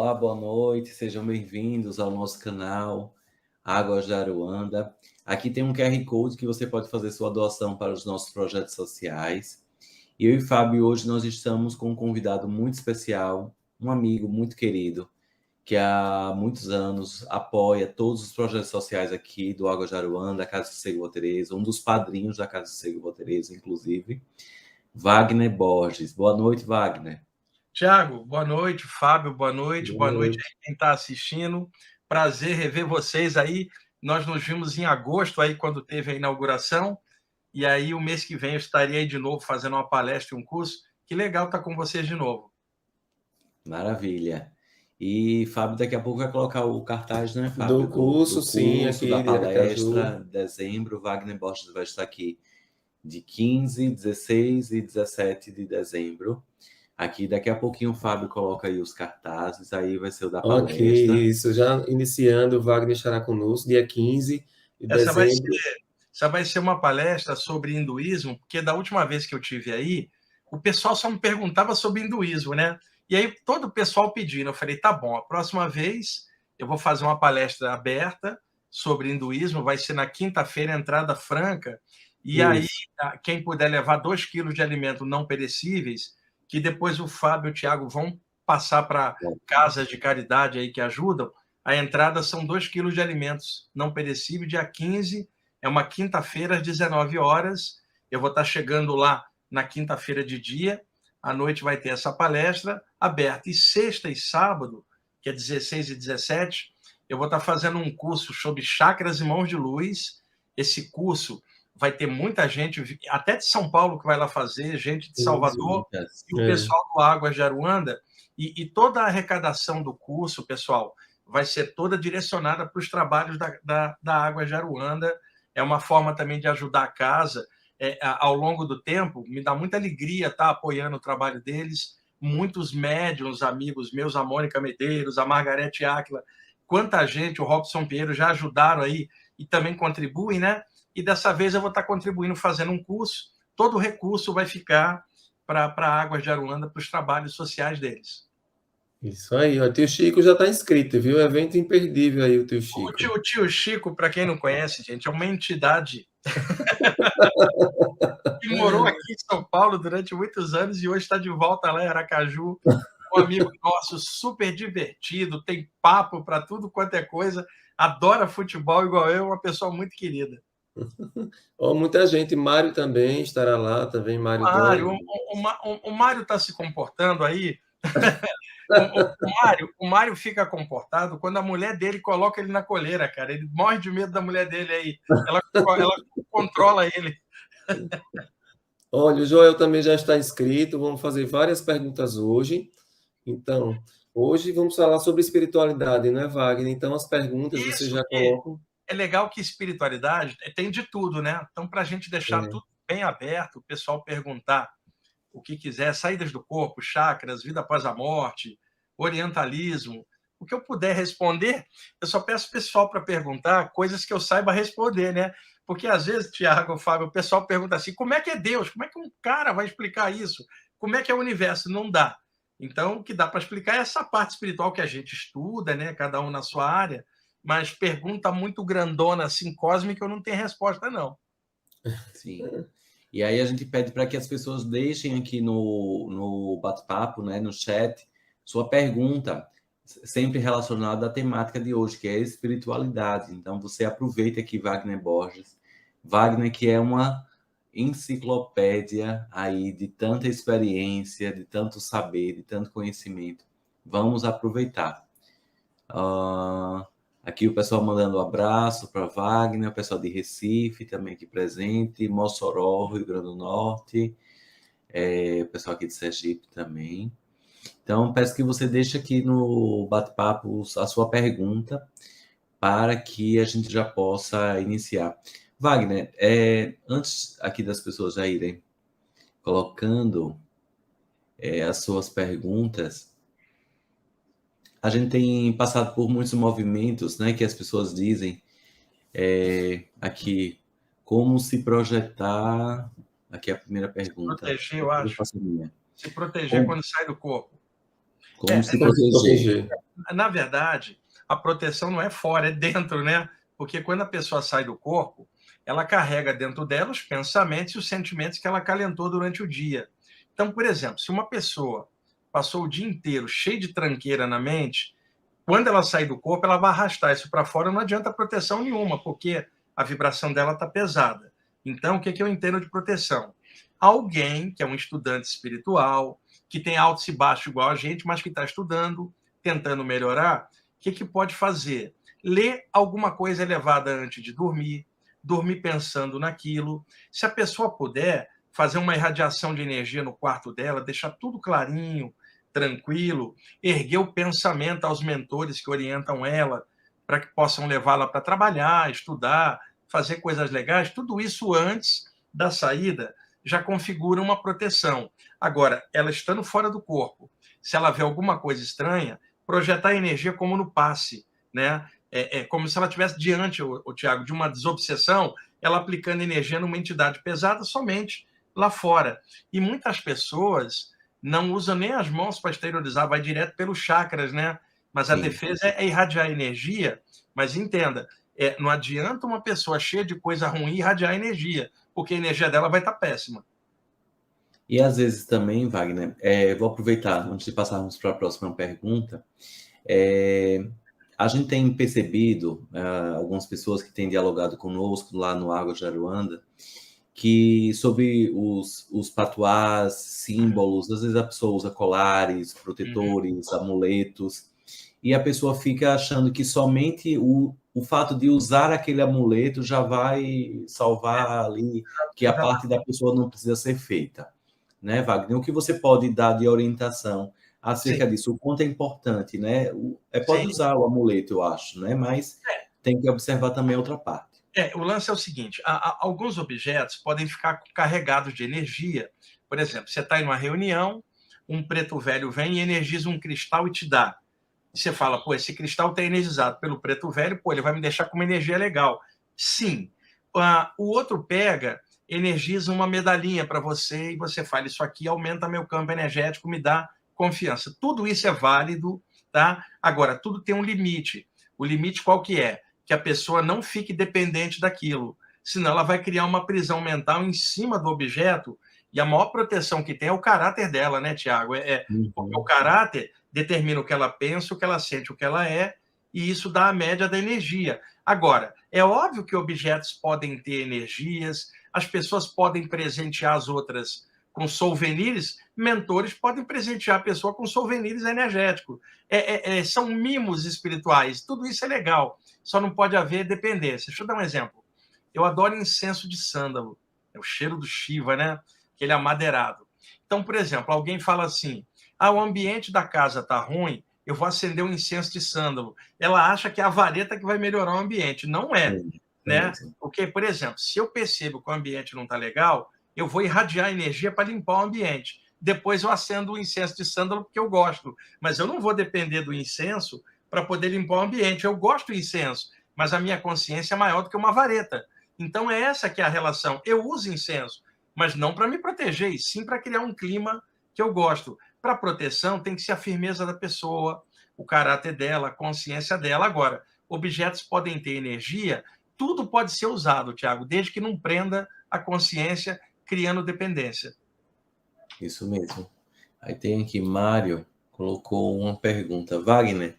Olá, boa noite, sejam bem-vindos ao nosso canal Águas de Aruanda. Aqui tem um QR Code que você pode fazer sua doação para os nossos projetos sociais. E eu e Fábio, hoje nós estamos com um convidado muito especial, um amigo muito querido, que há muitos anos apoia todos os projetos sociais aqui do Águas de Aruanda, da Casa de Sossego Boa Teresa, um dos padrinhos da Casa de Sossego Boa Teresa, inclusive, Wagner Borges. Boa noite, Wagner. Tiago, boa noite. Fábio, boa noite. Boa Boa noite noite. aí quem está assistindo. Prazer rever vocês aí. Nós nos vimos em agosto aí quando teve a inauguração. E aí o mês que vem eu estaria aí de novo fazendo uma palestra e um curso. Que legal estar com vocês de novo. Maravilha. E Fábio daqui a pouco vai colocar o cartaz, né, Do Fábio, do curso, sim, curso, da aqui de Aracaju. palestra, dezembro. Wagner Borges vai estar aqui de 15, 16 e 17 de dezembro. Aqui, daqui a pouquinho, o Fábio coloca aí os cartazes, aí vai ser o da Ok, palestra. isso. Já iniciando, o Wagner estará conosco, dia 15 de Essa dezembro. vai ser uma palestra sobre hinduísmo, porque da última vez que eu tive aí, o pessoal só me perguntava sobre hinduísmo, né? E aí todo o pessoal pedindo, eu falei, tá bom, a próxima vez eu vou fazer uma palestra aberta sobre hinduísmo, vai ser na quinta-feira, entrada franca, e aí Isso. quem puder levar 2 quilos de alimentos não perecíveis, que depois o Fábio e o Thiago vão passar para casas de caridade aí que ajudam, a entrada são 2 quilos de alimentos não perecíveis, dia 15, é uma quinta-feira, às 19 horas. Eu vou estar chegando lá na quinta-feira de dia. À noite vai ter essa palestra aberta. E sexta e sábado, que é 16 e 17, eu vou estar fazendo um curso sobre chakras e mãos de luz. Esse curso vai ter muita gente, até de São Paulo, que vai lá fazer, gente de Salvador, e o pessoal do Águas de Aruanda. E toda a arrecadação do curso, pessoal, vai ser toda direcionada para os trabalhos da Águas de Aruanda. É uma forma também de ajudar a casa. Ao longo do tempo, me dá muita alegria estar apoiando o trabalho deles. Muitos médiuns, amigos meus, a Mônica Medeiros, a Margarete Áquila, quanta gente, o Robson Pinheiro já ajudaram aí e também contribuem, né? E dessa vez eu vou estar contribuindo fazendo um curso. Todo o recurso vai ficar para Águas de Aruanda, para os trabalhos sociais deles. Isso aí, ó. O tio Chico já está inscrito, viu? Evento imperdível aí, o tio Chico. O tio Chico, para quem não conhece, gente, é uma entidade que morou aqui em São Paulo durante muitos anos e hoje está de volta lá em Aracaju. Um amigo nosso, super divertido, tem papo para tudo quanto é coisa, adora futebol igual eu, uma pessoa muito querida. Ó, muita gente, Mário também estará lá, também, Mário Dom. O Mário está se comportando aí. O Mário fica comportado quando a mulher dele coloca ele na coleira, cara. Ele morre de medo da mulher dele aí. Ela controla ele. Olha, o Joel também já está inscrito, vamos fazer várias perguntas hoje. Então, hoje vamos falar sobre espiritualidade, não é, Wagner? Então, as perguntas você Isso já que coloca. é legal que espiritualidade tem de tudo, né? Então, para a gente deixar tudo bem aberto, o pessoal perguntar o que quiser, saídas do corpo, chakras, vida após a morte, orientalismo, o que eu puder responder, eu só peço pessoal para perguntar coisas que eu saiba responder, né? Porque às vezes, Tiago, Fábio, o pessoal pergunta assim: como é que é Deus? Como é que um cara vai explicar isso? Como é que é o universo? Não dá. Então, o que dá para explicar é essa parte espiritual que a gente estuda, né? Cada um na sua área, mas pergunta muito grandona, assim, cósmica, eu não tenho resposta, não. Sim. E aí a gente pede para que as pessoas deixem aqui no bate-papo, né, no chat, sua pergunta, sempre relacionada à temática de hoje, que é a espiritualidade. Então você aproveita aqui Wagner Borges. Wagner, que é uma enciclopédia aí de tanta experiência, de tanto saber, de tanto conhecimento. Vamos aproveitar. Aqui o pessoal mandando um abraço para Wagner, o pessoal de Recife também aqui presente, Mossoró, Rio Grande do Norte, o pessoal aqui de Sergipe também. Então, peço que você deixe aqui no bate-papo a sua pergunta para que a gente já possa iniciar. Wagner, antes aqui das pessoas já irem colocando as suas perguntas, a gente tem passado por muitos movimentos, né, que as pessoas dizem aqui, como se projetar? Aqui é a primeira pergunta. Proteger, eu Depois eu acho. faço a minha. Se proteger Como, quando sai do corpo. Como se Como se proteger. proteger. Na verdade, a proteção não é fora, é dentro, né? Porque quando a pessoa sai do corpo, ela carrega dentro dela os pensamentos e os sentimentos que ela acalentou durante o dia. Então, por exemplo, se uma pessoa passou o dia inteiro cheio de tranqueira na mente, quando ela sair do corpo, ela vai arrastar isso para fora, não adianta proteção nenhuma, porque a vibração dela está pesada. Então, o que eu entendo de proteção? Alguém que é um estudante espiritual, que tem altos e baixos igual a gente, mas que está estudando, tentando melhorar, o que pode fazer? Ler alguma coisa elevada antes de dormir, dormir pensando naquilo. Se a pessoa puder, fazer uma irradiação de energia no quarto dela, deixar tudo clarinho, tranquilo, erguer o pensamento aos mentores que orientam ela, para que possam levá-la para trabalhar, estudar, fazer coisas legais, tudo isso antes da saída já configura uma proteção. Agora, ela estando fora do corpo, se ela vê alguma coisa estranha, projetar a energia como no passe, né? É como se ela estivesse diante, o Tiago, de uma desobsessão, ela aplicando energia numa entidade pesada somente lá fora. E muitas pessoas não usam nem as mãos para exteriorizar, vai direto pelos chakras, né? Mas a defesa é irradiar energia. Mas entenda, não adianta uma pessoa cheia de coisa ruim irradiar energia, porque a energia dela vai estar péssima. E às vezes também, Wagner, vou aproveitar, antes de passarmos para a próxima pergunta, a gente tem percebido, algumas pessoas que têm dialogado conosco lá no Água de Aruanda, que sobre os patuás, símbolos, às vezes a pessoa usa colares, protetores, amuletos, e a pessoa fica achando que somente o fato de usar aquele amuleto já vai salvar ali, que a parte da pessoa não precisa ser feita. Né, Wagner? O que você pode dar de orientação acerca disso? O quanto é importante, né? Pode usar o amuleto, eu acho, né? Mas tem que observar também a outra parte. O lance é o seguinte, alguns objetos podem ficar carregados de energia. Por exemplo, você está em uma reunião, um preto velho vem e energiza um cristal e te dá. E você fala, pô, esse cristal está energizado pelo preto velho, pô, ele vai me deixar com uma energia legal. Sim. O outro pega, energiza uma medalhinha para você e você fala, isso aqui aumenta meu campo energético, me dá confiança. Tudo isso é válido, tá? Agora, tudo tem um limite. O limite qual que é? Que a pessoa não fique dependente daquilo, senão ela vai criar uma prisão mental em cima do objeto, e a maior proteção que tem é o caráter dela, né, Tiago? Porque o caráter determina o que ela pensa, o que ela sente, o que ela é, e isso dá a média da energia. Agora, é óbvio que objetos podem ter energias, as pessoas podem presentear as outras com souvenirs, mentores podem presentear a pessoa com souvenirs energéticos. São mimos espirituais, tudo isso é legal, só não pode haver dependência. Deixa eu dar um exemplo. Eu adoro incenso de sândalo, é o cheiro do Shiva, né? Aquele amadeirado. Então, por exemplo, alguém fala assim, o ambiente da casa está ruim, eu vou acender um incenso de sândalo. Ela acha que é a vareta que vai melhorar o ambiente. Não é, né? Porque, por exemplo, se eu percebo que o ambiente não está legal, eu vou irradiar energia para limpar o ambiente. Depois eu acendo o incenso de sândalo porque eu gosto. Mas eu não vou depender do incenso para poder limpar o ambiente. Eu gosto do incenso, mas a minha consciência é maior do que uma vareta. Então, é essa que é a relação. Eu uso incenso, mas não para me proteger, e sim para criar um clima que eu gosto. Para proteção, tem que ser a firmeza da pessoa, o caráter dela, a consciência dela. Agora, objetos podem ter energia, tudo pode ser usado, Tiago, desde que não prenda a consciência, criando dependência. Isso mesmo. Aí tem aqui, Mário colocou uma pergunta. Wagner,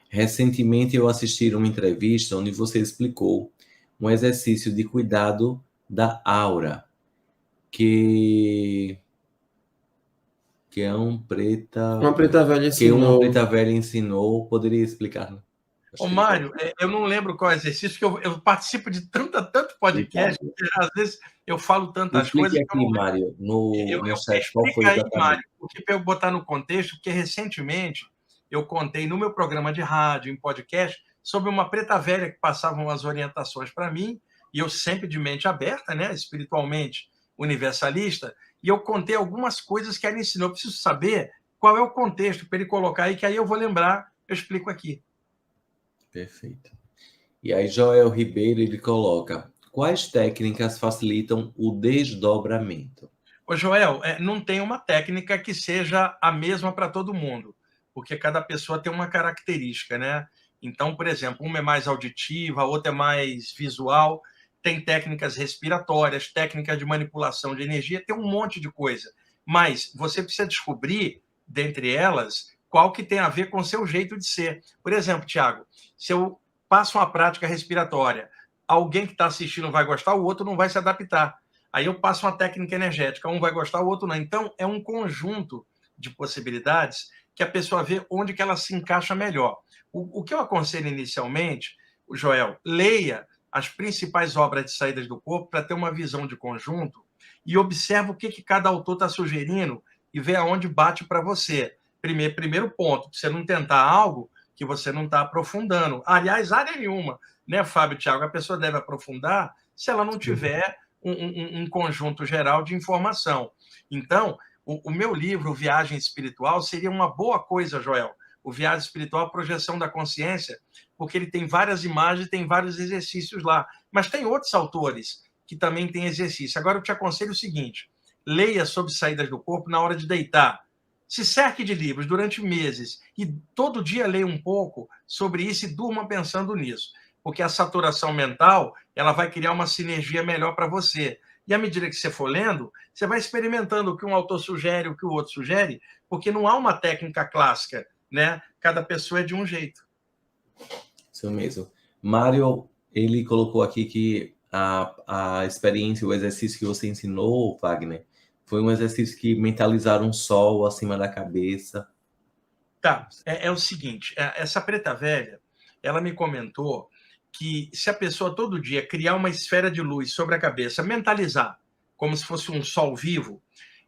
recentemente eu assisti uma entrevista onde você explicou um exercício de cuidado da aura, que uma preta velha ensinou. Poderia explicar? Mário, eu não lembro qual exercício, porque eu participo de tanto podcast, que às vezes eu falo tantas coisas. Explique aqui, Mário, no chat, qual foi exatamente. Aí, Mário, porque para eu botar no contexto, porque recentemente eu contei no meu programa de rádio, em podcast, sobre uma preta velha que passava umas orientações para mim, e eu sempre de mente aberta, né, espiritualmente universalista, e eu contei algumas coisas que ela ensinou. Eu preciso saber qual é o contexto para ele colocar aí, que aí eu vou lembrar, eu explico aqui. Perfeito. E aí, Joel Ribeiro, ele coloca, quais técnicas facilitam o desdobramento? Ô, Joel, não tem uma técnica que seja a mesma para todo mundo. porque cada pessoa tem uma característica, né? Então, por exemplo, uma é mais auditiva, a outra é mais visual, tem técnicas respiratórias, técnicas de manipulação de energia, tem um monte de coisa. Mas você precisa descobrir, dentre elas, qual que tem a ver com o seu jeito de ser. Por exemplo, Tiago, se eu passo uma prática respiratória, alguém que está assistindo vai gostar, o outro não vai se adaptar. Aí eu passo uma técnica energética, um vai gostar, o outro não. Então, é um conjunto de possibilidades que a pessoa vê onde que ela se encaixa melhor. O que eu aconselho inicialmente, Joel, leia as principais obras de saídas do corpo para ter uma visão de conjunto e observa o que cada autor está sugerindo e vê aonde bate para você. Primeiro ponto, você não tentar algo que você não está aprofundando. Aliás, área nenhuma, né, Fábio, Thiago? A pessoa deve aprofundar se ela não tiver um conjunto geral de informação. Então, o meu livro, Viagem Espiritual, seria uma boa coisa, Joel. O Viagem Espiritual, a projeção da consciência, porque ele tem várias imagens, tem vários exercícios lá. Mas tem outros autores que também têm exercício. Agora, eu te aconselho o seguinte, leia sobre saídas do corpo na hora de deitar. Se cerque de livros durante meses e todo dia leia um pouco sobre isso e durma pensando nisso. Porque a saturação mental, ela vai criar uma sinergia melhor para você. E à medida que você for lendo, você vai experimentando o que um autor sugere, o que o outro sugere, porque não há uma técnica clássica, né? Cada pessoa é de um jeito. Isso mesmo. Mário, ele colocou aqui que a experiência, o exercício que você ensinou, Wagner, foi um exercício que mentalizaram um sol acima da cabeça. Tá, é o seguinte, essa preta velha, ela me comentou que se a pessoa todo dia criar uma esfera de luz sobre a cabeça, mentalizar como se fosse um sol vivo,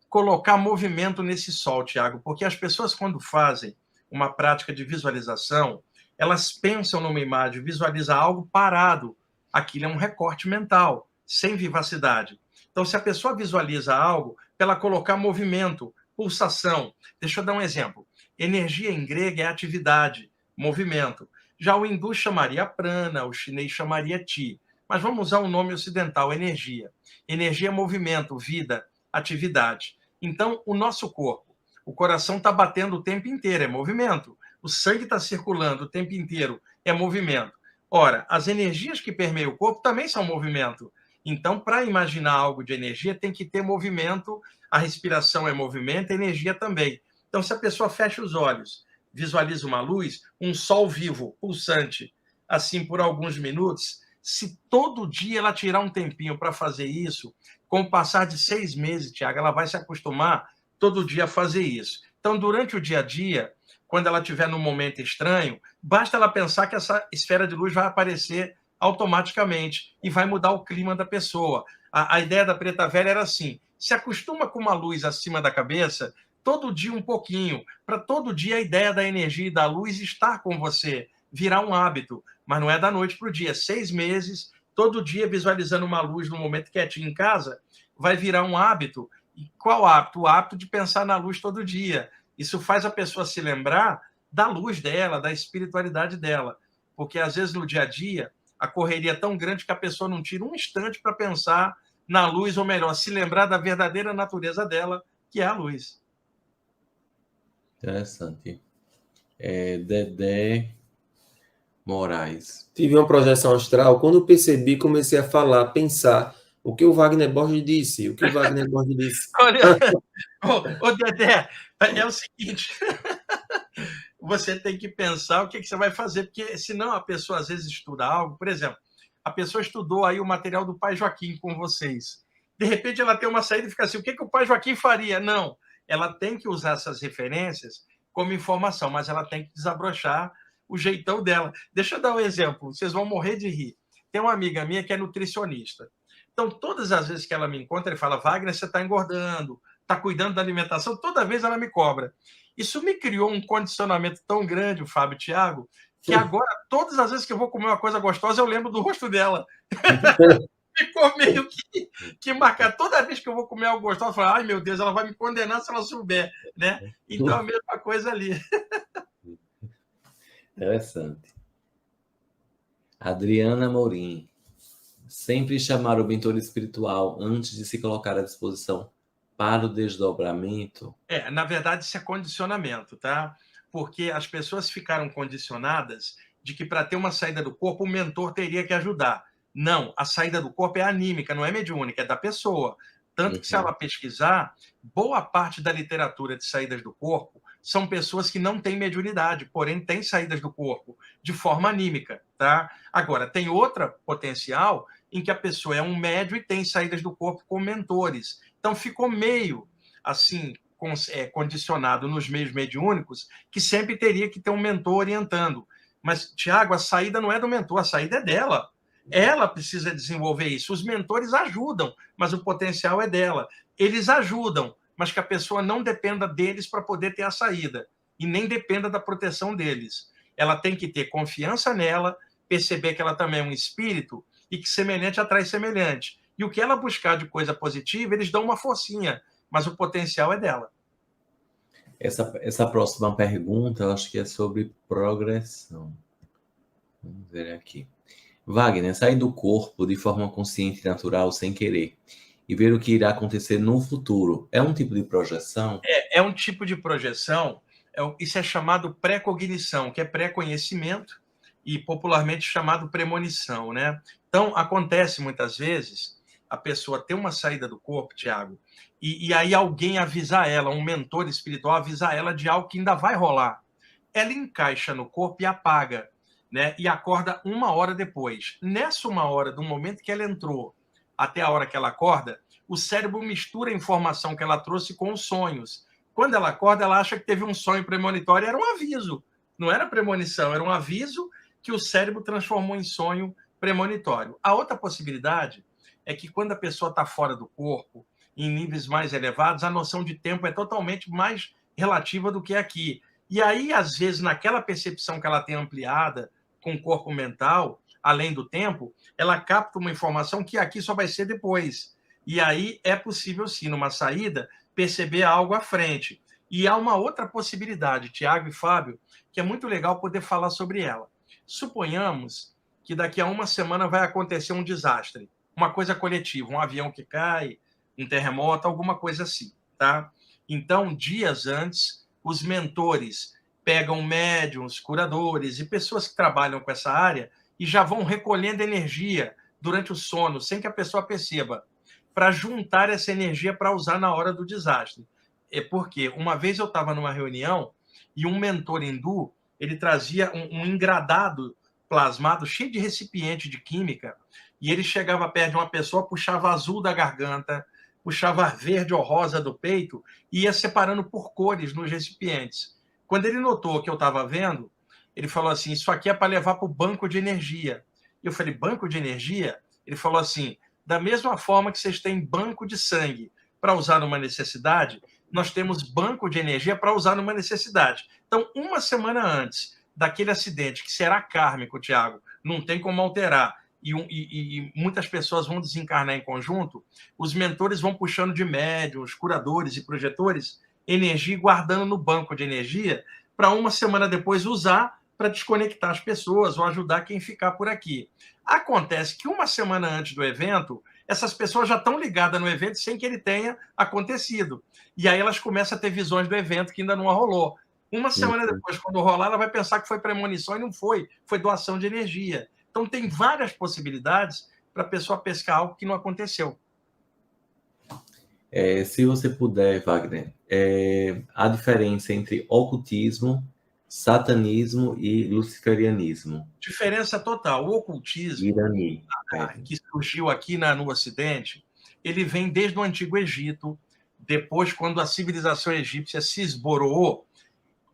colocar movimento nesse sol, Tiago, porque as pessoas quando fazem uma prática de visualização, elas pensam numa imagem, visualizam algo parado, aquilo é um recorte mental, sem vivacidade. Então, se a pessoa visualiza algo, ela colocar movimento, pulsação. Deixa eu dar um exemplo. Energia em grego é atividade, movimento. Já o hindu chamaria prana, o chinês chamaria ti. Mas vamos usar um nome ocidental, energia. Energia é movimento, vida, atividade. Então, o nosso corpo, o coração está batendo o tempo inteiro, é movimento. O sangue está circulando o tempo inteiro, é movimento. Ora, as energias que permeiam o corpo também são movimento. Então, para imaginar algo de energia, tem que ter movimento, a respiração é movimento, a energia também. Então, se a pessoa fecha os olhos, visualiza uma luz, um sol vivo, pulsante, assim por alguns minutos, se todo dia ela tirar um tempinho para fazer isso, com o passar de 6 meses, Tiago, ela vai se acostumar todo dia a fazer isso. Então, durante o dia a dia, quando ela estiver num momento estranho, basta ela pensar que essa esfera de luz vai aparecer automaticamente e vai mudar o clima da pessoa. A ideia da preta velha era assim, se acostuma com uma luz acima da cabeça, todo dia um pouquinho, para todo dia a ideia da energia e da luz estar com você, virar um hábito, mas não é da noite para o dia. 6 meses, todo dia visualizando uma luz no momento quietinho em casa, vai virar um hábito. E qual hábito? O hábito de pensar na luz todo dia. Isso faz a pessoa se lembrar da luz dela, da espiritualidade dela. Porque, às vezes, no dia a dia, a correria é tão grande que a pessoa não tira um instante para pensar na luz, ou melhor, se lembrar da verdadeira natureza dela, que é a luz. Interessante. Dedé Moraes. Tive uma projeção astral. Quando eu percebi, comecei a falar, pensar o que o Wagner Borges disse. O que o Wagner Borges disse. Olha, ô Dedé, é o seguinte, você tem que pensar o que você vai fazer, porque senão a pessoa às vezes estuda algo, por exemplo, a pessoa estudou aí o material do Pai Joaquim com vocês. De repente ela tem uma saída e fica assim, o que o Pai Joaquim faria? Não, ela tem que usar essas referências como informação, mas ela tem que desabrochar o jeitão dela. Deixa eu dar um exemplo, vocês vão morrer de rir. Tem uma amiga minha que é nutricionista. Então, todas as vezes que ela me encontra, ele fala, Wagner, você está engordando, está cuidando da alimentação, toda vez ela me cobra. Isso me criou um condicionamento tão grande, o Fábio e Thiago, que agora, todas as vezes que eu vou comer uma coisa gostosa, eu lembro do rosto dela. Ficou meio que marcar. Toda vez que eu vou comer algo gostoso, eu falo, ai meu Deus, ela vai me condenar se ela souber, né? Então, a mesma coisa ali. Interessante. Adriana Mourim. Sempre chamar o mentor espiritual antes de se colocar à disposição para o desdobramento. Na verdade, isso é condicionamento, tá? porque as pessoas ficaram condicionadas de que para ter uma saída do corpo, o mentor teria que ajudar. Não, a saída do corpo é anímica, não é mediúnica, é da pessoa. Tanto que, se ela pesquisar, boa parte da literatura de saídas do corpo são pessoas que não têm mediunidade, porém têm saídas do corpo de forma anímica, tá? Agora, tem outra potencial em que a pessoa é um médium e tem saídas do corpo com mentores. Então, ficou meio, assim, condicionado nos meios mediúnicos, que sempre teria que ter um mentor orientando. Mas, Tiago, a saída não é do mentor, a saída é dela. Ela precisa desenvolver isso. Os mentores ajudam, mas o potencial é dela. Eles ajudam, mas que a pessoa não dependa deles para poder ter a saída. E nem dependa da proteção deles. Ela tem que ter confiança nela, perceber que ela também é um espírito e que semelhante atrai semelhante. E o que ela buscar de coisa positiva, eles dão uma forcinha, mas o potencial é dela. Essa próxima pergunta, eu acho que é sobre progressão. Vamos ver aqui. Wagner, sair do corpo de forma consciente e natural, sem querer, e ver o que irá acontecer no futuro, é um tipo de projeção? É um tipo de projeção, isso é chamado pré-cognição, que é pré-conhecimento, e popularmente chamado premonição, né? Então, acontece muitas vezes a pessoa ter uma saída do corpo, Tiago, e aí alguém avisar ela, um mentor espiritual avisar ela de algo que ainda vai rolar. Ela encaixa no corpo e apaga, né? E acorda 1 hora depois. Nessa 1 hora, do momento que ela entrou até a hora que ela acorda, o cérebro mistura a informação que ela trouxe com os sonhos. Quando ela acorda, ela acha que teve um sonho premonitório, era um aviso. Não era premonição, era um aviso que o cérebro transformou em sonho premonitório. A outra possibilidade é que, quando a pessoa está fora do corpo, em níveis mais elevados, a noção de tempo é totalmente mais relativa do que aqui. E aí, às vezes, naquela percepção que ela tem ampliada com o corpo mental, além do tempo, ela capta uma informação que aqui só vai ser depois. E aí é possível, sim, numa saída, perceber algo à frente. E há uma outra possibilidade, Tiago e Fábio, que é muito legal poder falar sobre ela. Suponhamos que daqui a 1 semana vai acontecer um desastre, uma coisa coletiva, um avião que cai, um terremoto, alguma coisa assim, tá? Então, dias antes, os mentores pegam médiums, curadores e pessoas que trabalham com essa área e já vão recolhendo energia durante o sono, sem que a pessoa perceba, para juntar essa energia para usar na hora do desastre. É porque uma vez eu estava numa reunião e um mentor hindu, ele trazia um engradado plasmado cheio de recipiente de química, e ele chegava perto de uma pessoa, puxava azul da garganta, puxava verde ou rosa do peito e ia separando por cores nos recipientes. Quando ele notou que eu estava vendo, ele falou assim, isso aqui é para levar para o banco de energia. E eu falei, banco de energia? Ele falou assim, da mesma forma que vocês têm banco de sangue para usar numa necessidade, nós temos banco de energia para usar numa necessidade. Então, 1 semana antes daquele acidente, que será kármico, Tiago, não tem como alterar, e muitas pessoas vão desencarnar em conjunto, os mentores vão puxando de médiuns, curadores e projetores energia e guardando no banco de energia para 1 semana depois usar para desconectar as pessoas ou ajudar quem ficar por aqui. Acontece que 1 semana antes do evento, essas pessoas já estão ligadas no evento sem que ele tenha acontecido. E aí elas começam a ter visões do evento que ainda não rolou. 1 semana depois, quando rolar, ela vai pensar que foi premonição e não foi. Foi doação de energia. Então, tem várias possibilidades para a pessoa pescar algo que não aconteceu. Se você puder, Wagner, a diferença entre ocultismo, satanismo e luciferianismo. Diferença total. O ocultismo, Irani, que surgiu aqui no Ocidente, ele vem desde o Antigo Egito. Depois, quando a civilização egípcia se esboroou,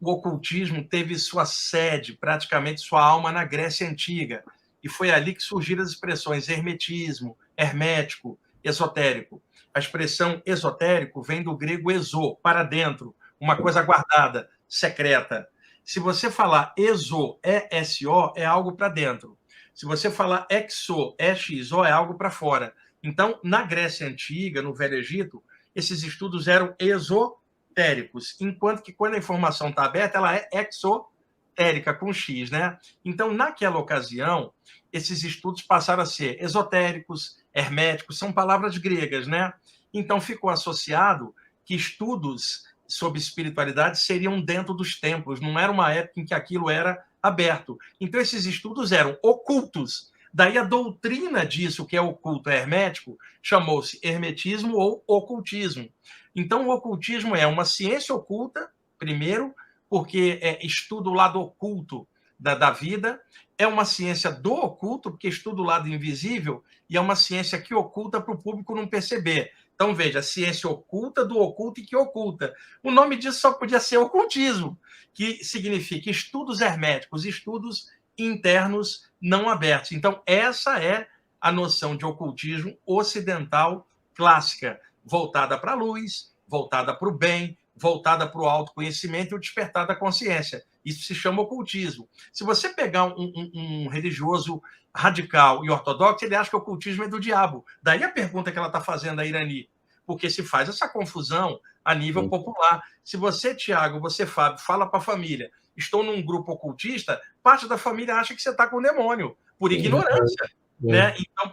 o ocultismo teve sua sede, praticamente sua alma, na Grécia Antiga. E foi ali que surgiram as expressões hermetismo, hermético, esotérico. A expressão esotérico vem do grego exo, para dentro, uma coisa guardada, secreta. Se você falar exo, E-S-O, é algo para dentro. Se você falar exo, E-X-O, é algo para fora. Então, na Grécia Antiga, no Velho Egito, esses estudos eram esotéricos, enquanto que, quando a informação está aberta, ela é exotérica, com X, né? Então, naquela ocasião, esses estudos passaram a ser esotéricos, herméticos, são palavras gregas, né? Então, ficou associado que estudos sobre espiritualidade seriam dentro dos templos, não era uma época em que aquilo era aberto. Então, esses estudos eram ocultos. Daí a doutrina disso, que é oculto, é hermético, chamou-se hermetismo ou ocultismo. Então, o ocultismo é uma ciência oculta, primeiro, porque estuda o lado oculto da vida, é uma ciência do oculto, porque estuda o lado invisível, e é uma ciência que oculta para o público não perceber. Então, veja, a ciência oculta do oculto e que oculta. O nome disso só podia ser ocultismo, que significa estudos herméticos, estudos internos não abertos. Então, essa é a noção de ocultismo ocidental clássica, voltada para a luz, voltada para o bem, voltada para o autoconhecimento e o despertar da consciência. Isso se chama ocultismo. Se você pegar um religioso radical e ortodoxo, ele acha que o ocultismo é do diabo. Daí a pergunta que ela está fazendo a Irani, porque se faz essa confusão a nível popular. Se você, Tiago, você, Fábio, fala para a família, estou num grupo ocultista, parte da família acha que você está com o demônio, por ignorância. Né? Então,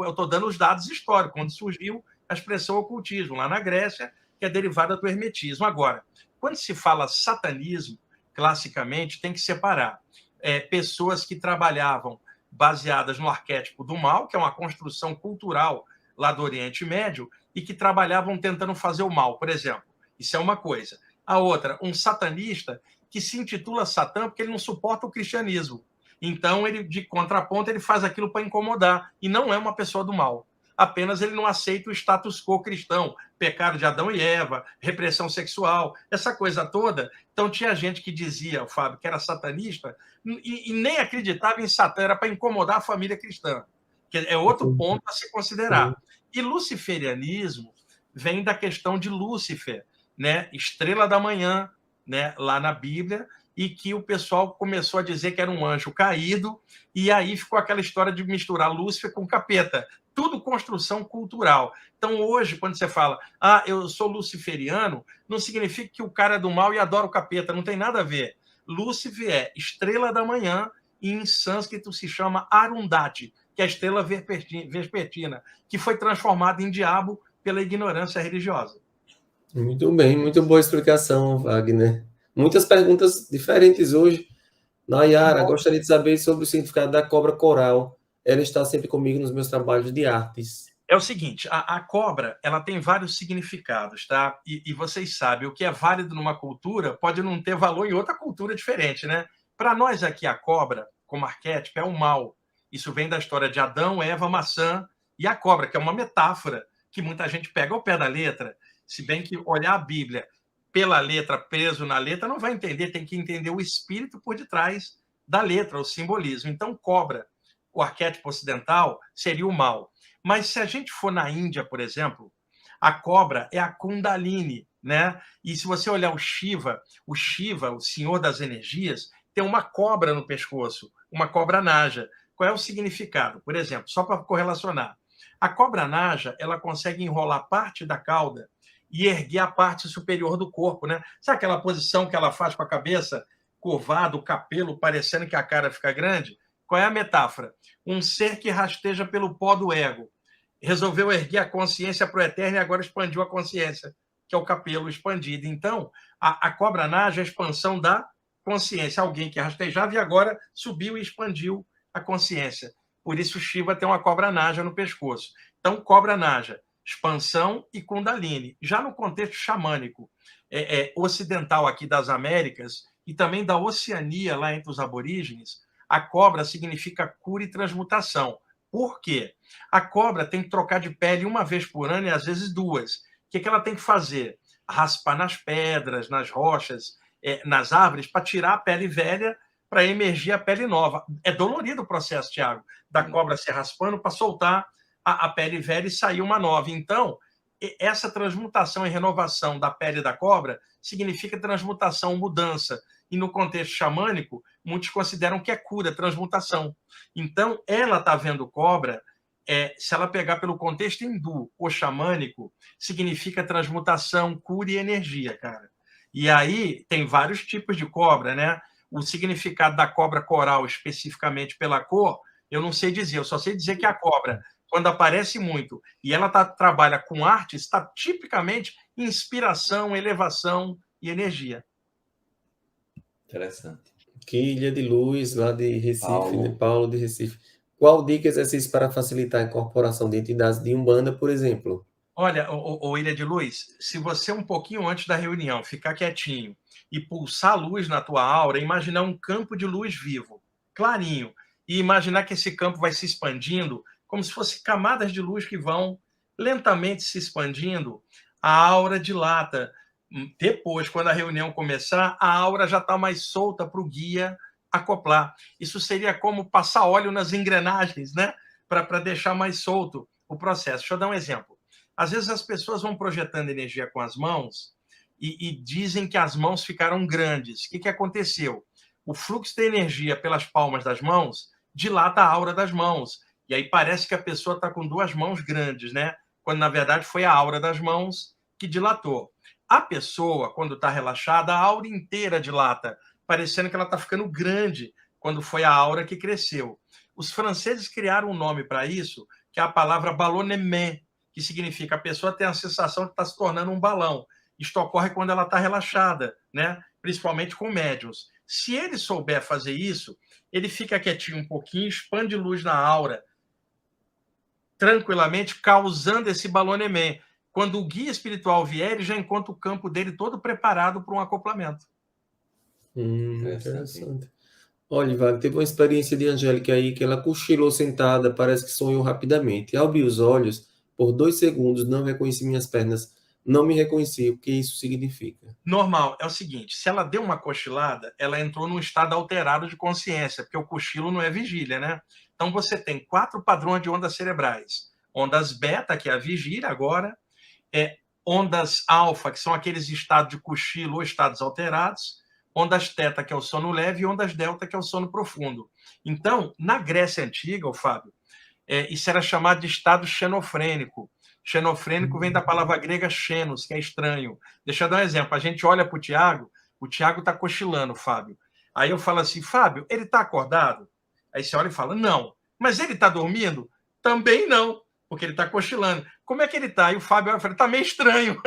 eu estou dando os dados históricos, quando surgiu a expressão ocultismo, lá na Grécia, que é derivada do hermetismo. Agora, quando se fala satanismo, classicamente, tem que separar pessoas que trabalhavam baseadas no arquétipo do mal, que é uma construção cultural lá do Oriente Médio, e que trabalhavam tentando fazer o mal, por exemplo. Isso é uma coisa. A outra, um satanista que se intitula Satã porque ele não suporta o cristianismo. Então, ele, de contraponto, ele faz aquilo para incomodar, e não é uma pessoa do mal. Apenas ele não aceita o status quo cristão, pecado de Adão e Eva, repressão sexual, essa coisa toda. Então, tinha gente que dizia, o Fábio, que era satanista e nem acreditava em Satã, era para incomodar a família cristã, que é outro ponto a se considerar. E luciferianismo vem da questão de Lúcifer, né? Estrela da manhã, né? Lá na Bíblia, e que o pessoal começou a dizer que era um anjo caído, e aí ficou aquela história de misturar Lúcifer com capeta. Tudo construção cultural. Então, hoje, quando você fala, eu sou luciferiano, não significa que o cara é do mal e adora o capeta, não tem nada a ver. Lúcifer é estrela da manhã, e em sânscrito se chama Arundhati, que é a estrela vespertina, que foi transformada em diabo pela ignorância religiosa. Muito bem, muito boa explicação, Wagner. Muitas perguntas diferentes hoje. Nayara, gostaria de saber sobre o significado da cobra coral. Ela está sempre comigo nos meus trabalhos de artes. É o seguinte, a cobra, ela tem vários significados, tá? E vocês sabem, o que é válido numa cultura pode não ter valor em outra cultura diferente, né? Para nós aqui, a cobra, como arquétipo, é o mal. Isso vem da história de Adão, Eva, maçã e a cobra, que é uma metáfora que muita gente pega ao pé da letra, se bem que olhar a Bíblia pela letra, preso na letra, não vai entender, tem que entender o espírito por detrás da letra, o simbolismo. Então, cobra, o arquétipo ocidental, seria o mal. Mas se a gente for na Índia, por exemplo, a cobra é a Kundalini, né? E se você olhar o Shiva, o senhor das energias, tem uma cobra no pescoço, uma cobra naja. Qual é o significado? Por exemplo, só para correlacionar. A cobra naja, ela consegue enrolar parte da cauda e erguer a parte superior do corpo, né? Sabe aquela posição que ela faz com a cabeça curvada, o cabelo parecendo que a cara fica grande? Qual é a metáfora? Um ser que rasteja pelo pó do ego. Resolveu erguer a consciência para o eterno e agora expandiu a consciência, que é o cabelo expandido. Então, a cobra naja é a expansão da consciência. Alguém que rastejava e agora subiu e expandiu a consciência. Por isso, Shiva tem uma cobra naja no pescoço. Então, cobra naja, expansão e Kundalini. Já no contexto xamânico, ocidental aqui das Américas e também da Oceania, lá entre os aborígenes, a cobra significa cura e transmutação. Por quê? A cobra tem que trocar de pele uma vez por ano e às vezes duas. O que ela tem que fazer? Raspar nas pedras, nas rochas, nas árvores, para tirar a pele velha, para emergir a pele nova. É dolorido o processo, Tiago, da cobra se raspando para soltar a pele velha e sair uma nova. Então, essa transmutação e renovação da pele da cobra significa transmutação, mudança. E no contexto xamânico, muitos consideram que é cura, transmutação. Então, ela está vendo cobra, se ela pegar pelo contexto hindu ou xamânico, significa transmutação, cura e energia, cara. E aí tem vários tipos de cobra, né? O significado da cobra coral, especificamente pela cor, eu não sei dizer, eu só sei dizer que a cobra, quando aparece muito e ela trabalha com arte, está tipicamente inspiração, elevação e energia. Interessante. Quilha de Luz, lá de Recife, Paulo. né? Paulo de Recife. Qual dica exercício para facilitar a incorporação de entidades de Umbanda, por exemplo? Olha, o Ilha de Luz, se você um pouquinho antes da reunião ficar quietinho e pulsar luz na tua aura, imaginar um campo de luz vivo, clarinho, e imaginar que esse campo vai se expandindo como se fossem camadas de luz que vão lentamente se expandindo, a aura dilata. Depois, quando a reunião começar, a aura já está mais solta para o guia acoplar. Isso seria como passar óleo nas engrenagens, né? Para deixar mais solto o processo. Deixa eu dar um exemplo. Às vezes as pessoas vão projetando energia com as mãos e dizem que as mãos ficaram grandes. O que aconteceu? O fluxo de energia pelas palmas das mãos dilata a aura das mãos. E aí parece que a pessoa está com duas mãos grandes, né? Quando, na verdade, foi a aura das mãos que dilatou. A pessoa, quando está relaxada, a aura inteira dilata, parecendo que ela está ficando grande, quando foi a aura que cresceu. Os franceses criaram um nome para isso, que é a palavra ballonnement, que significa a pessoa tem a sensação de estar se tornando um balão. Isto ocorre quando ela está relaxada, né? Principalmente com médiuns. Se ele souber fazer isso, ele fica quietinho um pouquinho, expande luz na aura, tranquilamente, causando esse ballonnement. Quando o guia espiritual vier, ele já encontra o campo dele todo preparado para um acoplamento. Interessante. Olha, Ivan, teve uma experiência de Angélica aí que ela cochilou sentada, parece que sonhou rapidamente. Ao abrir os olhos, por 2 segundos, não reconheci minhas pernas. Não me reconheci. O que isso significa? Normal. É o seguinte, se ela deu uma cochilada, ela entrou num estado alterado de consciência, porque o cochilo não é vigília, né? Então, você tem 4 padrões de ondas cerebrais. Ondas beta, que é a vigília agora, ondas alfa, que são aqueles estados de cochilo ou estados alterados, ondas teta, que é o sono leve, e ondas delta, que é o sono profundo. Então, na Grécia Antiga, o Fábio, isso era chamado de estado xenofrênico. Xenofrênico vem da palavra grega xenos, que é estranho. Deixa eu dar um exemplo. A gente olha para o Tiago está cochilando, Fábio. Aí eu falo assim, Fábio, ele está acordado? Aí você olha e fala, não. Mas ele está dormindo? Também não, porque ele está cochilando. Como é que ele está? Aí o Fábio olha e fala, está meio estranho.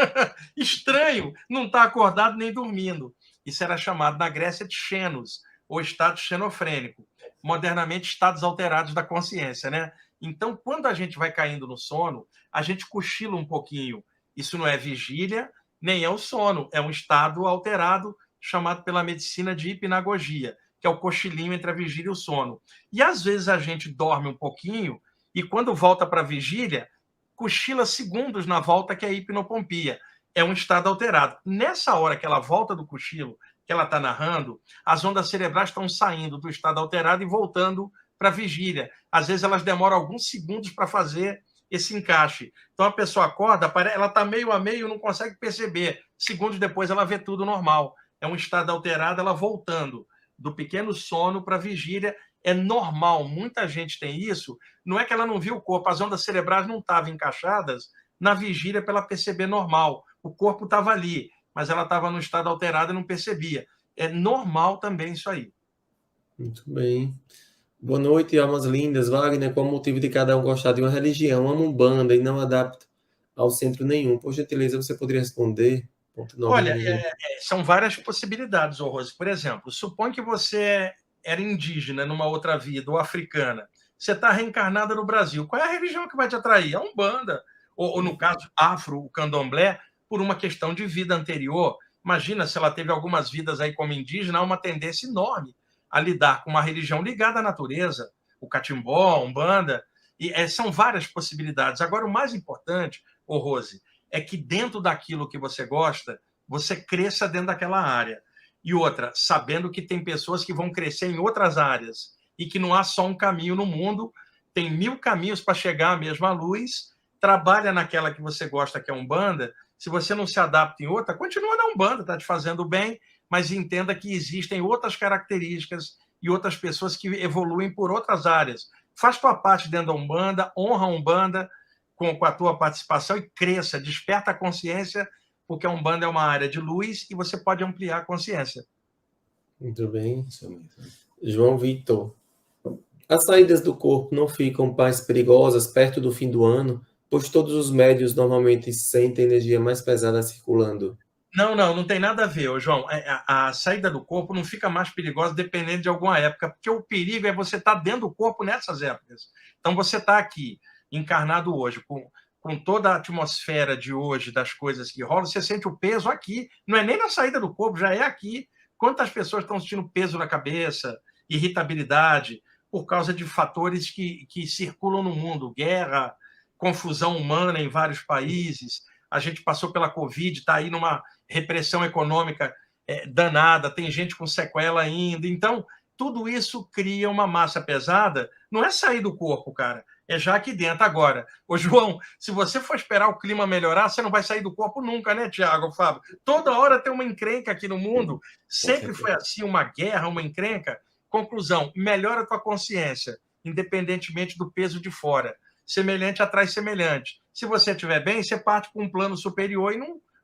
Estranho, não está acordado nem dormindo. Isso era chamado na Grécia de xenos, ou estado xenofrênico. Modernamente, estados alterados da consciência, né? Então, quando a gente vai caindo no sono, a gente cochila um pouquinho. Isso não é vigília, nem é o sono. É um estado alterado, chamado pela medicina de hipnagogia, que é o cochilinho entre a vigília e o sono. E, às vezes, a gente dorme um pouquinho e, quando volta para a vigília, cochila segundos na volta, que é a hipnopompia. É um estado alterado. Nessa hora que ela volta do cochilo, que ela está narrando, as ondas cerebrais estão saindo do estado alterado e voltando para a vigília. Às vezes elas demoram alguns segundos para fazer esse encaixe. Então a pessoa acorda, ela está meio a meio, não consegue perceber. Segundos depois ela vê tudo normal. É um estado alterado, ela voltando do pequeno sono para a vigília. É normal, muita gente tem isso. Não é que ela não viu o corpo, as ondas cerebrais não estavam encaixadas na vigília para ela perceber normal. O corpo estava ali, mas ela estava no estado alterado e não percebia. É normal também isso aí. Muito bem. Boa noite, almas lindas. Wagner, qual o motivo de cada um gostar de uma religião? Amo Umbanda e não adapto ao centro nenhum. Por gentileza, você poderia responder? Olha, são várias possibilidades, Rose. Por exemplo, supõe que você era indígena numa outra vida, ou africana. Você está reencarnada no Brasil. Qual é a religião que vai te atrair? A Umbanda. Ou no caso, afro, o candomblé, por uma questão de vida anterior. Imagina se ela teve algumas vidas aí como indígena, há uma tendência enorme a lidar com uma religião ligada à natureza, o catimbó, a Umbanda. E são várias possibilidades. Agora, o mais importante, Rose, é que dentro daquilo que você gosta, você cresça dentro daquela área. E outra, sabendo que tem pessoas que vão crescer em outras áreas e que não há só um caminho no mundo, tem 1000 caminhos para chegar à mesma luz, trabalha naquela que você gosta, que é Umbanda. Se você não se adapta em outra, continua na Umbanda, está te fazendo bem, mas entenda que existem outras características e outras pessoas que evoluem por outras áreas. Faz tua parte dentro da Umbanda, honra a Umbanda com a tua participação e cresça, desperta a consciência, porque a Umbanda é uma área de luz e você pode ampliar a consciência. Muito bem. João Vitor. As saídas do corpo não ficam mais perigosas perto do fim do ano, pois todos os médios normalmente sentem energia mais pesada circulando. Não tem nada a ver, João. A saída do corpo não fica mais perigosa dependendo de alguma época, porque o perigo é você estar dentro do corpo nessas épocas. Então, você está aqui, encarnado hoje, com toda a atmosfera de hoje, das coisas que rolam, você sente o peso aqui. Não é nem na saída do corpo, já é aqui. Quantas pessoas estão sentindo peso na cabeça, irritabilidade, por causa de fatores que circulam no mundo, guerra, confusão humana em vários países. A gente passou pela Covid, está aí numa repressão econômica danada, tem gente com sequela ainda. Então, tudo isso cria uma massa pesada. Não é sair do corpo, cara, é já aqui dentro. Agora, ô João, se você for esperar o clima melhorar, você não vai sair do corpo nunca, né, Tiago, Fábio? Toda hora tem uma encrenca aqui no mundo, sempre foi assim, uma guerra, uma encrenca. Conclusão, melhora a tua consciência, independentemente do peso de fora. Semelhante atrai semelhante. Se você estiver bem, você parte para um plano superior e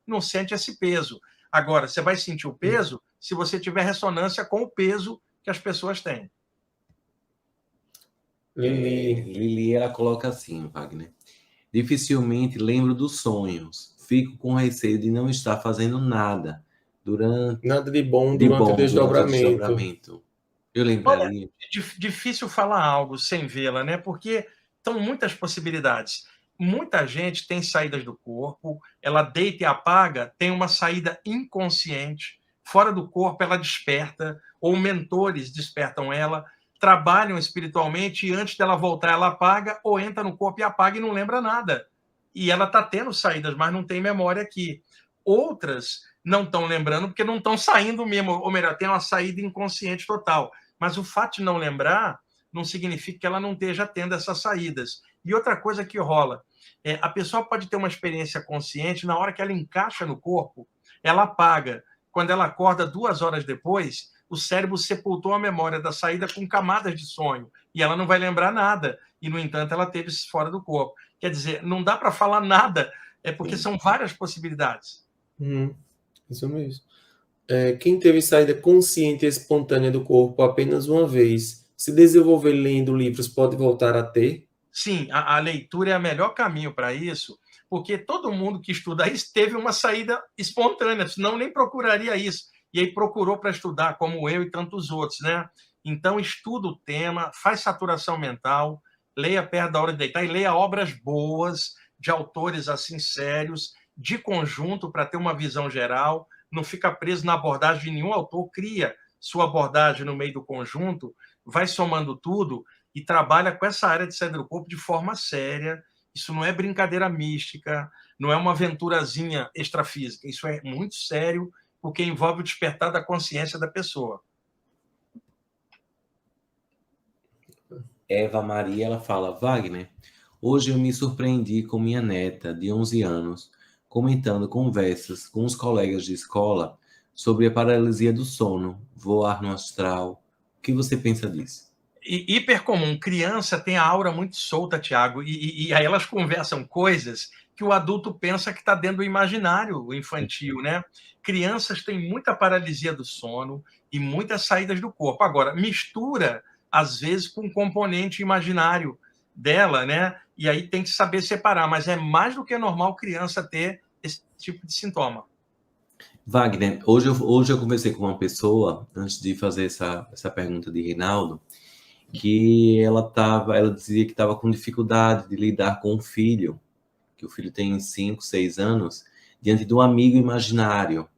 não sente esse peso. Agora, você vai sentir o peso se você tiver ressonância com o peso que as pessoas têm. Lili, ela coloca assim, Wagner. Dificilmente lembro dos sonhos. Fico com receio de não estar fazendo nada Nada de bom durante o desdobramento. Eu lembraria. Difícil falar algo sem vê-la, né? Porque são muitas possibilidades. Muita gente tem saídas do corpo, ela deita e apaga, tem uma saída inconsciente, fora do corpo ela desperta, ou mentores despertam ela, trabalham espiritualmente e antes dela voltar ela apaga, ou entra no corpo e apaga e não lembra nada. E ela está tendo saídas, mas não tem memória aqui. Outras não estão lembrando porque não estão saindo mesmo, ou melhor, tem uma saída inconsciente total. Mas o fato de não lembrar não significa que ela não esteja tendo essas saídas. E outra coisa que rola, a pessoa pode ter uma experiência consciente, na hora que ela encaixa no corpo, ela apaga. Quando ela acorda 2 horas depois, o cérebro sepultou a memória da saída com camadas de sonho, e ela não vai lembrar nada. E, no entanto, ela teve isso fora do corpo. Quer dizer, não dá para falar nada, porque são várias possibilidades. Isso mesmo. Quem teve saída consciente e espontânea do corpo apenas uma vez, se desenvolver lendo livros, pode voltar a ter? Sim, a leitura é o melhor caminho para isso, porque todo mundo que estuda isso teve uma saída espontânea, senão nem procuraria isso. E aí procurou para estudar, como eu e tantos outros, né? Então, estuda o tema, faz saturação mental, leia perto da hora de deitar e leia obras boas, de autores assim sérios, de conjunto, para ter uma visão geral, não fica preso na abordagem de nenhum autor, cria sua abordagem no meio do conjunto, vai somando tudo e trabalha com essa área de saída do corpo de forma séria. Isso não é brincadeira mística, não é uma aventurazinha extrafísica, isso é muito sério, porque envolve o despertar da consciência da pessoa. Eva Maria, ela fala, Wagner, hoje eu me surpreendi com minha neta, de 11 anos, comentando conversas com os colegas de escola sobre a paralisia do sono, voar no astral. O que você pensa disso? Hipercomum. Criança tem a aura muito solta, Tiago, e aí elas conversam coisas que o adulto pensa que está dentro do imaginário infantil, né? Crianças têm muita paralisia do sono e muitas saídas do corpo. Agora, mistura, às vezes, com um componente imaginário dela, né? E aí tem que saber separar, mas é mais do que normal criança ter esse tipo de sintoma. Wagner, hoje eu conversei com uma pessoa, antes de fazer essa pergunta de Reinaldo, que ela dizia que estava com dificuldade de lidar com o filho, que o filho tem 5, 6 anos, diante de um amigo imaginário.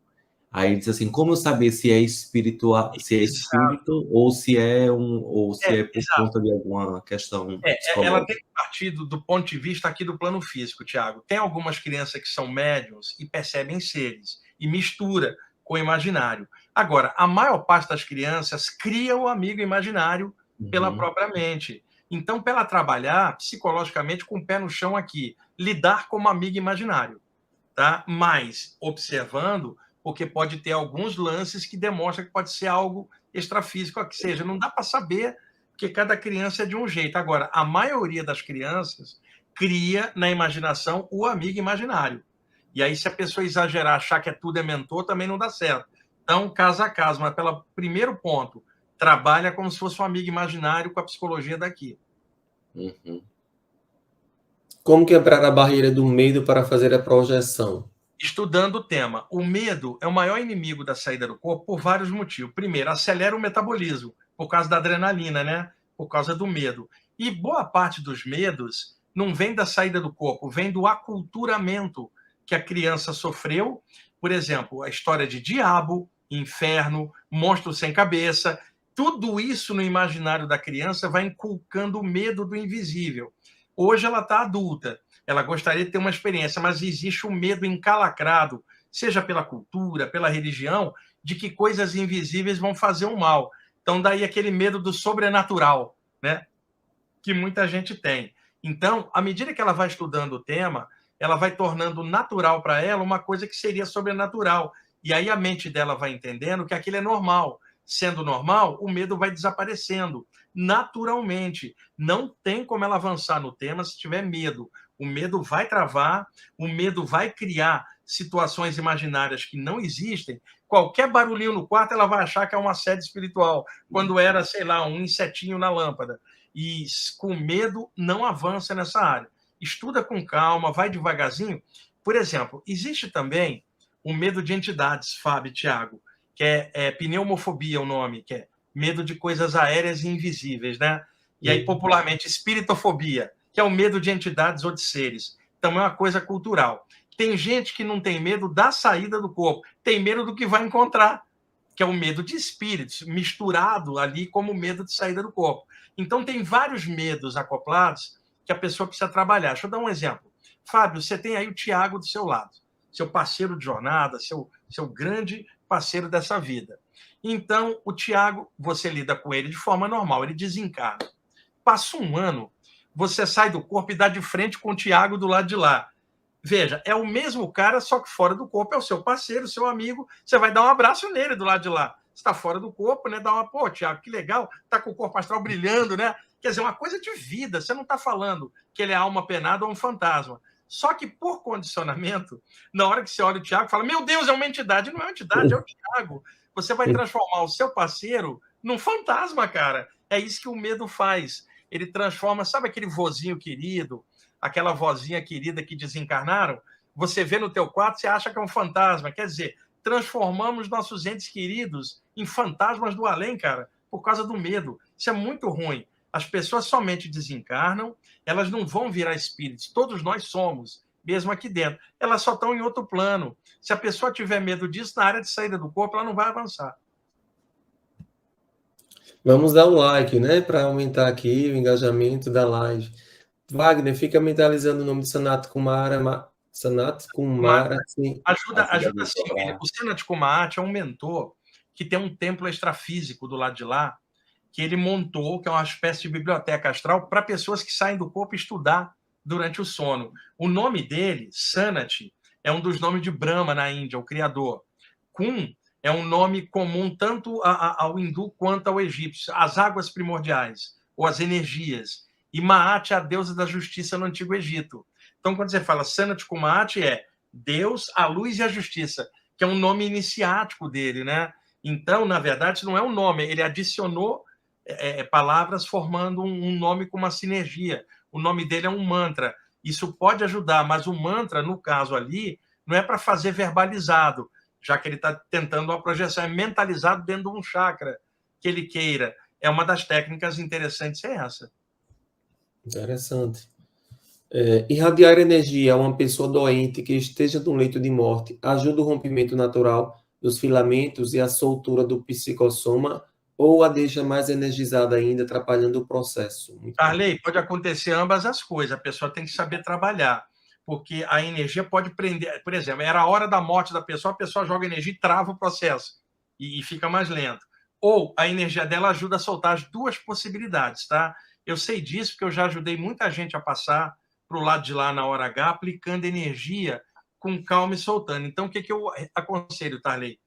Aí ele diz assim, como eu saber se é espiritual, se é espírito ou se é por conta de alguma questão psicológica? Ela tem que partir do ponto de vista aqui do plano físico, Tiago. Tem algumas crianças que são médiums e percebem seres, e mistura com o imaginário. Agora, a maior parte das crianças cria o amigo imaginário pela própria mente. Então, para ela trabalhar psicologicamente com o pé no chão aqui, lidar como amigo imaginário, tá? Mas observando, porque pode ter alguns lances que demonstram que pode ser algo extrafísico, que seja, não dá para saber, porque cada criança é de um jeito. Agora, a maioria das crianças cria na imaginação o amigo imaginário. E aí, se a pessoa exagerar, achar que tudo é mentor, também não dá certo. Então, caso a caso, mas pelo primeiro ponto, trabalha como se fosse um amigo imaginário com a psicologia daqui. Como quebrar a barreira do medo para fazer a projeção? Estudando o tema. O medo é o maior inimigo da saída do corpo por vários motivos. Primeiro, acelera o metabolismo, por causa da adrenalina, né? Por causa do medo. E boa parte dos medos não vem da saída do corpo, vem do aculturamento que a criança sofreu. Por exemplo, a história de diabo, inferno, monstro sem cabeça. Tudo isso no imaginário da criança vai inculcando o medo do invisível. Hoje ela está adulta, ela gostaria de ter uma experiência, mas existe um medo encalacrado, seja pela cultura, pela religião, de que coisas invisíveis vão fazer um mal. Então, daí aquele medo do sobrenatural, né? Que muita gente tem. Então, à medida que ela vai estudando o tema, ela vai tornando natural para ela uma coisa que seria sobrenatural. E aí a mente dela vai entendendo que aquilo é normal. Sendo normal, o medo vai desaparecendo naturalmente. Não tem como ela avançar no tema se tiver medo. O medo vai travar, o medo vai criar situações imaginárias que não existem. Qualquer barulhinho no quarto, ela vai achar que é uma sede espiritual, quando era, sei lá, um insetinho na lâmpada. E com medo não avança nessa área. Estuda com calma, vai devagarzinho. Por exemplo, existe também o medo de entidades, Fábio e Tiago, que é pneumofobia o nome, que é medo de coisas aéreas e invisíveis, né? E aí, popularmente, espiritofobia, que é o medo de entidades ou de seres. Então, é uma coisa cultural. Tem gente que não tem medo da saída do corpo, tem medo do que vai encontrar, que é o medo de espíritos, misturado ali como o medo de saída do corpo. Então, tem vários medos acoplados que a pessoa precisa trabalhar. Deixa eu dar um exemplo. Fábio, você tem aí o Tiago do seu lado, seu parceiro de jornada, seu grande parceiro dessa vida. Então, o Tiago, você lida com ele de forma normal, ele desencarna. Passa um ano, você sai do corpo e dá de frente com o Tiago do lado de lá. Veja, é o mesmo cara, só que fora do corpo, é o seu parceiro, seu amigo, você vai dar um abraço nele do lado de lá. Você está fora do corpo, né? Dá uma, pô, Tiago, que legal, tá com o corpo astral brilhando, né? Quer dizer, uma coisa de vida, você não está falando que ele é alma penada ou um fantasma. Só que, por condicionamento, na hora que você olha o Tiago, fala, meu Deus, é uma entidade. Não é uma entidade, é o Tiago. Você vai transformar o seu parceiro num fantasma, cara. É isso que o medo faz. Ele transforma, sabe aquele vozinho querido, aquela vozinha querida que desencarnaram? Você vê no teu quarto, você acha que é um fantasma. Quer dizer, transformamos nossos entes queridos em fantasmas do além, cara, por causa do medo. Isso é muito ruim. As pessoas somente desencarnam, elas não vão virar espíritos. Todos nós somos, mesmo aqui dentro. Elas só estão em outro plano. Se a pessoa tiver medo disso, na área de saída do corpo, ela não vai avançar. Vamos dar um like, né? Para aumentar aqui o engajamento da live. Wagner, fica mentalizando o nome de Sanat Kumara. Sanat Kumara, sim. Ajuda sim. O Sanat Kumara é um mentor que tem um templo extrafísico do lado de lá, que ele montou, que é uma espécie de biblioteca astral, para pessoas que saem do corpo estudar durante o sono. O nome dele, Sanat, é um dos nomes de Brahma na Índia, o criador. Kum é um nome comum tanto ao hindu quanto ao egípcio, as águas primordiais, ou as energias. E Maat é a deusa da justiça no Antigo Egito. Então, quando você fala Sanat Kumara, é Deus, a luz e a justiça, que é um nome iniciático dele, né? Então, na verdade, não é um nome, ele adicionou palavras formando um nome com uma sinergia. O nome dele é um mantra. Isso pode ajudar, mas o mantra, no caso ali, não é para fazer verbalizado, já que ele está tentando uma projeção, é mentalizado dentro de um chakra que ele queira. É uma das técnicas interessantes, é essa. Interessante. Irradiar energia a uma pessoa doente que esteja no leito de morte ajuda o rompimento natural dos filamentos e a soltura do psicossoma ou a deixa mais energizada ainda, atrapalhando o processo? Arley, pode acontecer ambas as coisas. A pessoa tem que saber trabalhar, porque a energia pode prender. Por exemplo, era a hora da morte da pessoa, a pessoa joga energia e trava o processo e fica mais lento. Ou a energia dela ajuda a soltar as duas possibilidades, tá? Eu sei disso porque eu já ajudei muita gente a passar para o lado de lá na hora H, aplicando energia com calma e soltando. Então, o que eu aconselho, Tarley?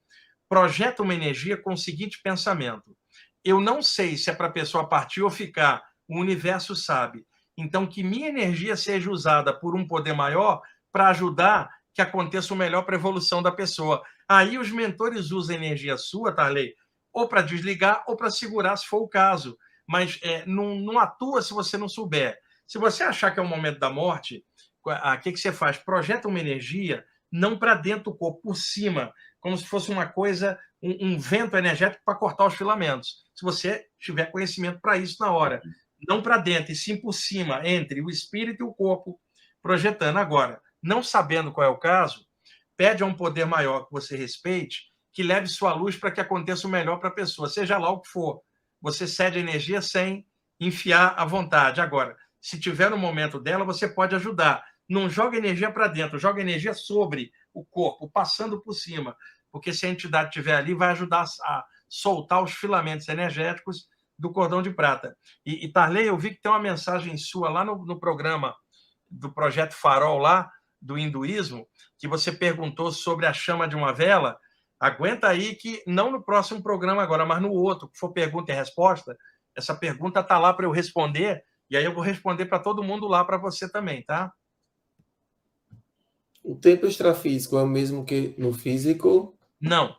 Projeta uma energia com o seguinte pensamento: eu não sei se é para a pessoa partir ou ficar, o universo sabe. Então, que minha energia seja usada por um poder maior para ajudar que aconteça o melhor para a evolução da pessoa. Aí os mentores usam a energia sua, Tarley, ou para desligar ou para segurar, se for o caso. Mas não atua se você não souber. Se você achar que é o momento da morte, o que você faz? Projeta uma energia não para dentro do corpo, por cima, como se fosse uma coisa, um vento energético para cortar os filamentos. Se você tiver conhecimento para isso na hora. Não para dentro, e sim por cima, entre o espírito e o corpo, projetando. Agora, não sabendo qual é o caso, pede a um poder maior que você respeite, que leve sua luz para que aconteça o melhor para a pessoa, seja lá o que for. Você cede a energia sem enfiar à vontade. Agora, se tiver no momento dela, você pode ajudar. Não joga energia para dentro, joga energia sobre o corpo, passando por cima. Porque se a entidade estiver ali, vai ajudar a soltar os filamentos energéticos do cordão de prata. E Tarley, eu vi que tem uma mensagem sua lá no programa do Projeto Farol, lá do hinduísmo, que você perguntou sobre a chama de uma vela. Aguenta aí que, não no próximo programa agora, mas no outro, que for pergunta e resposta, essa pergunta está lá para eu responder, e aí eu vou responder para todo mundo lá, para você também, tá? O tempo extrafísico é o mesmo que no físico? Não.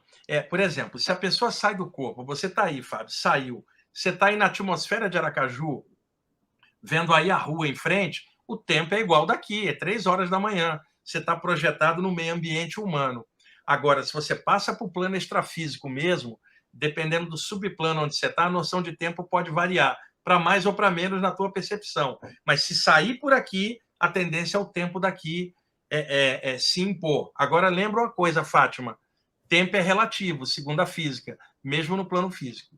Por exemplo, se a pessoa sai do corpo, você está aí, Fábio, saiu, você está aí na atmosfera de Aracaju, vendo aí a rua em frente, o tempo é igual daqui, é 3 horas da manhã. Você está projetado no meio ambiente humano. Agora, se você passa para o plano extrafísico mesmo, dependendo do subplano onde você está, a noção de tempo pode variar, para mais ou para menos na tua percepção. Mas se sair por aqui, a tendência é o tempo daqui se impor. Agora, lembra uma coisa, Fátima, tempo é relativo, segundo a física, mesmo no plano físico.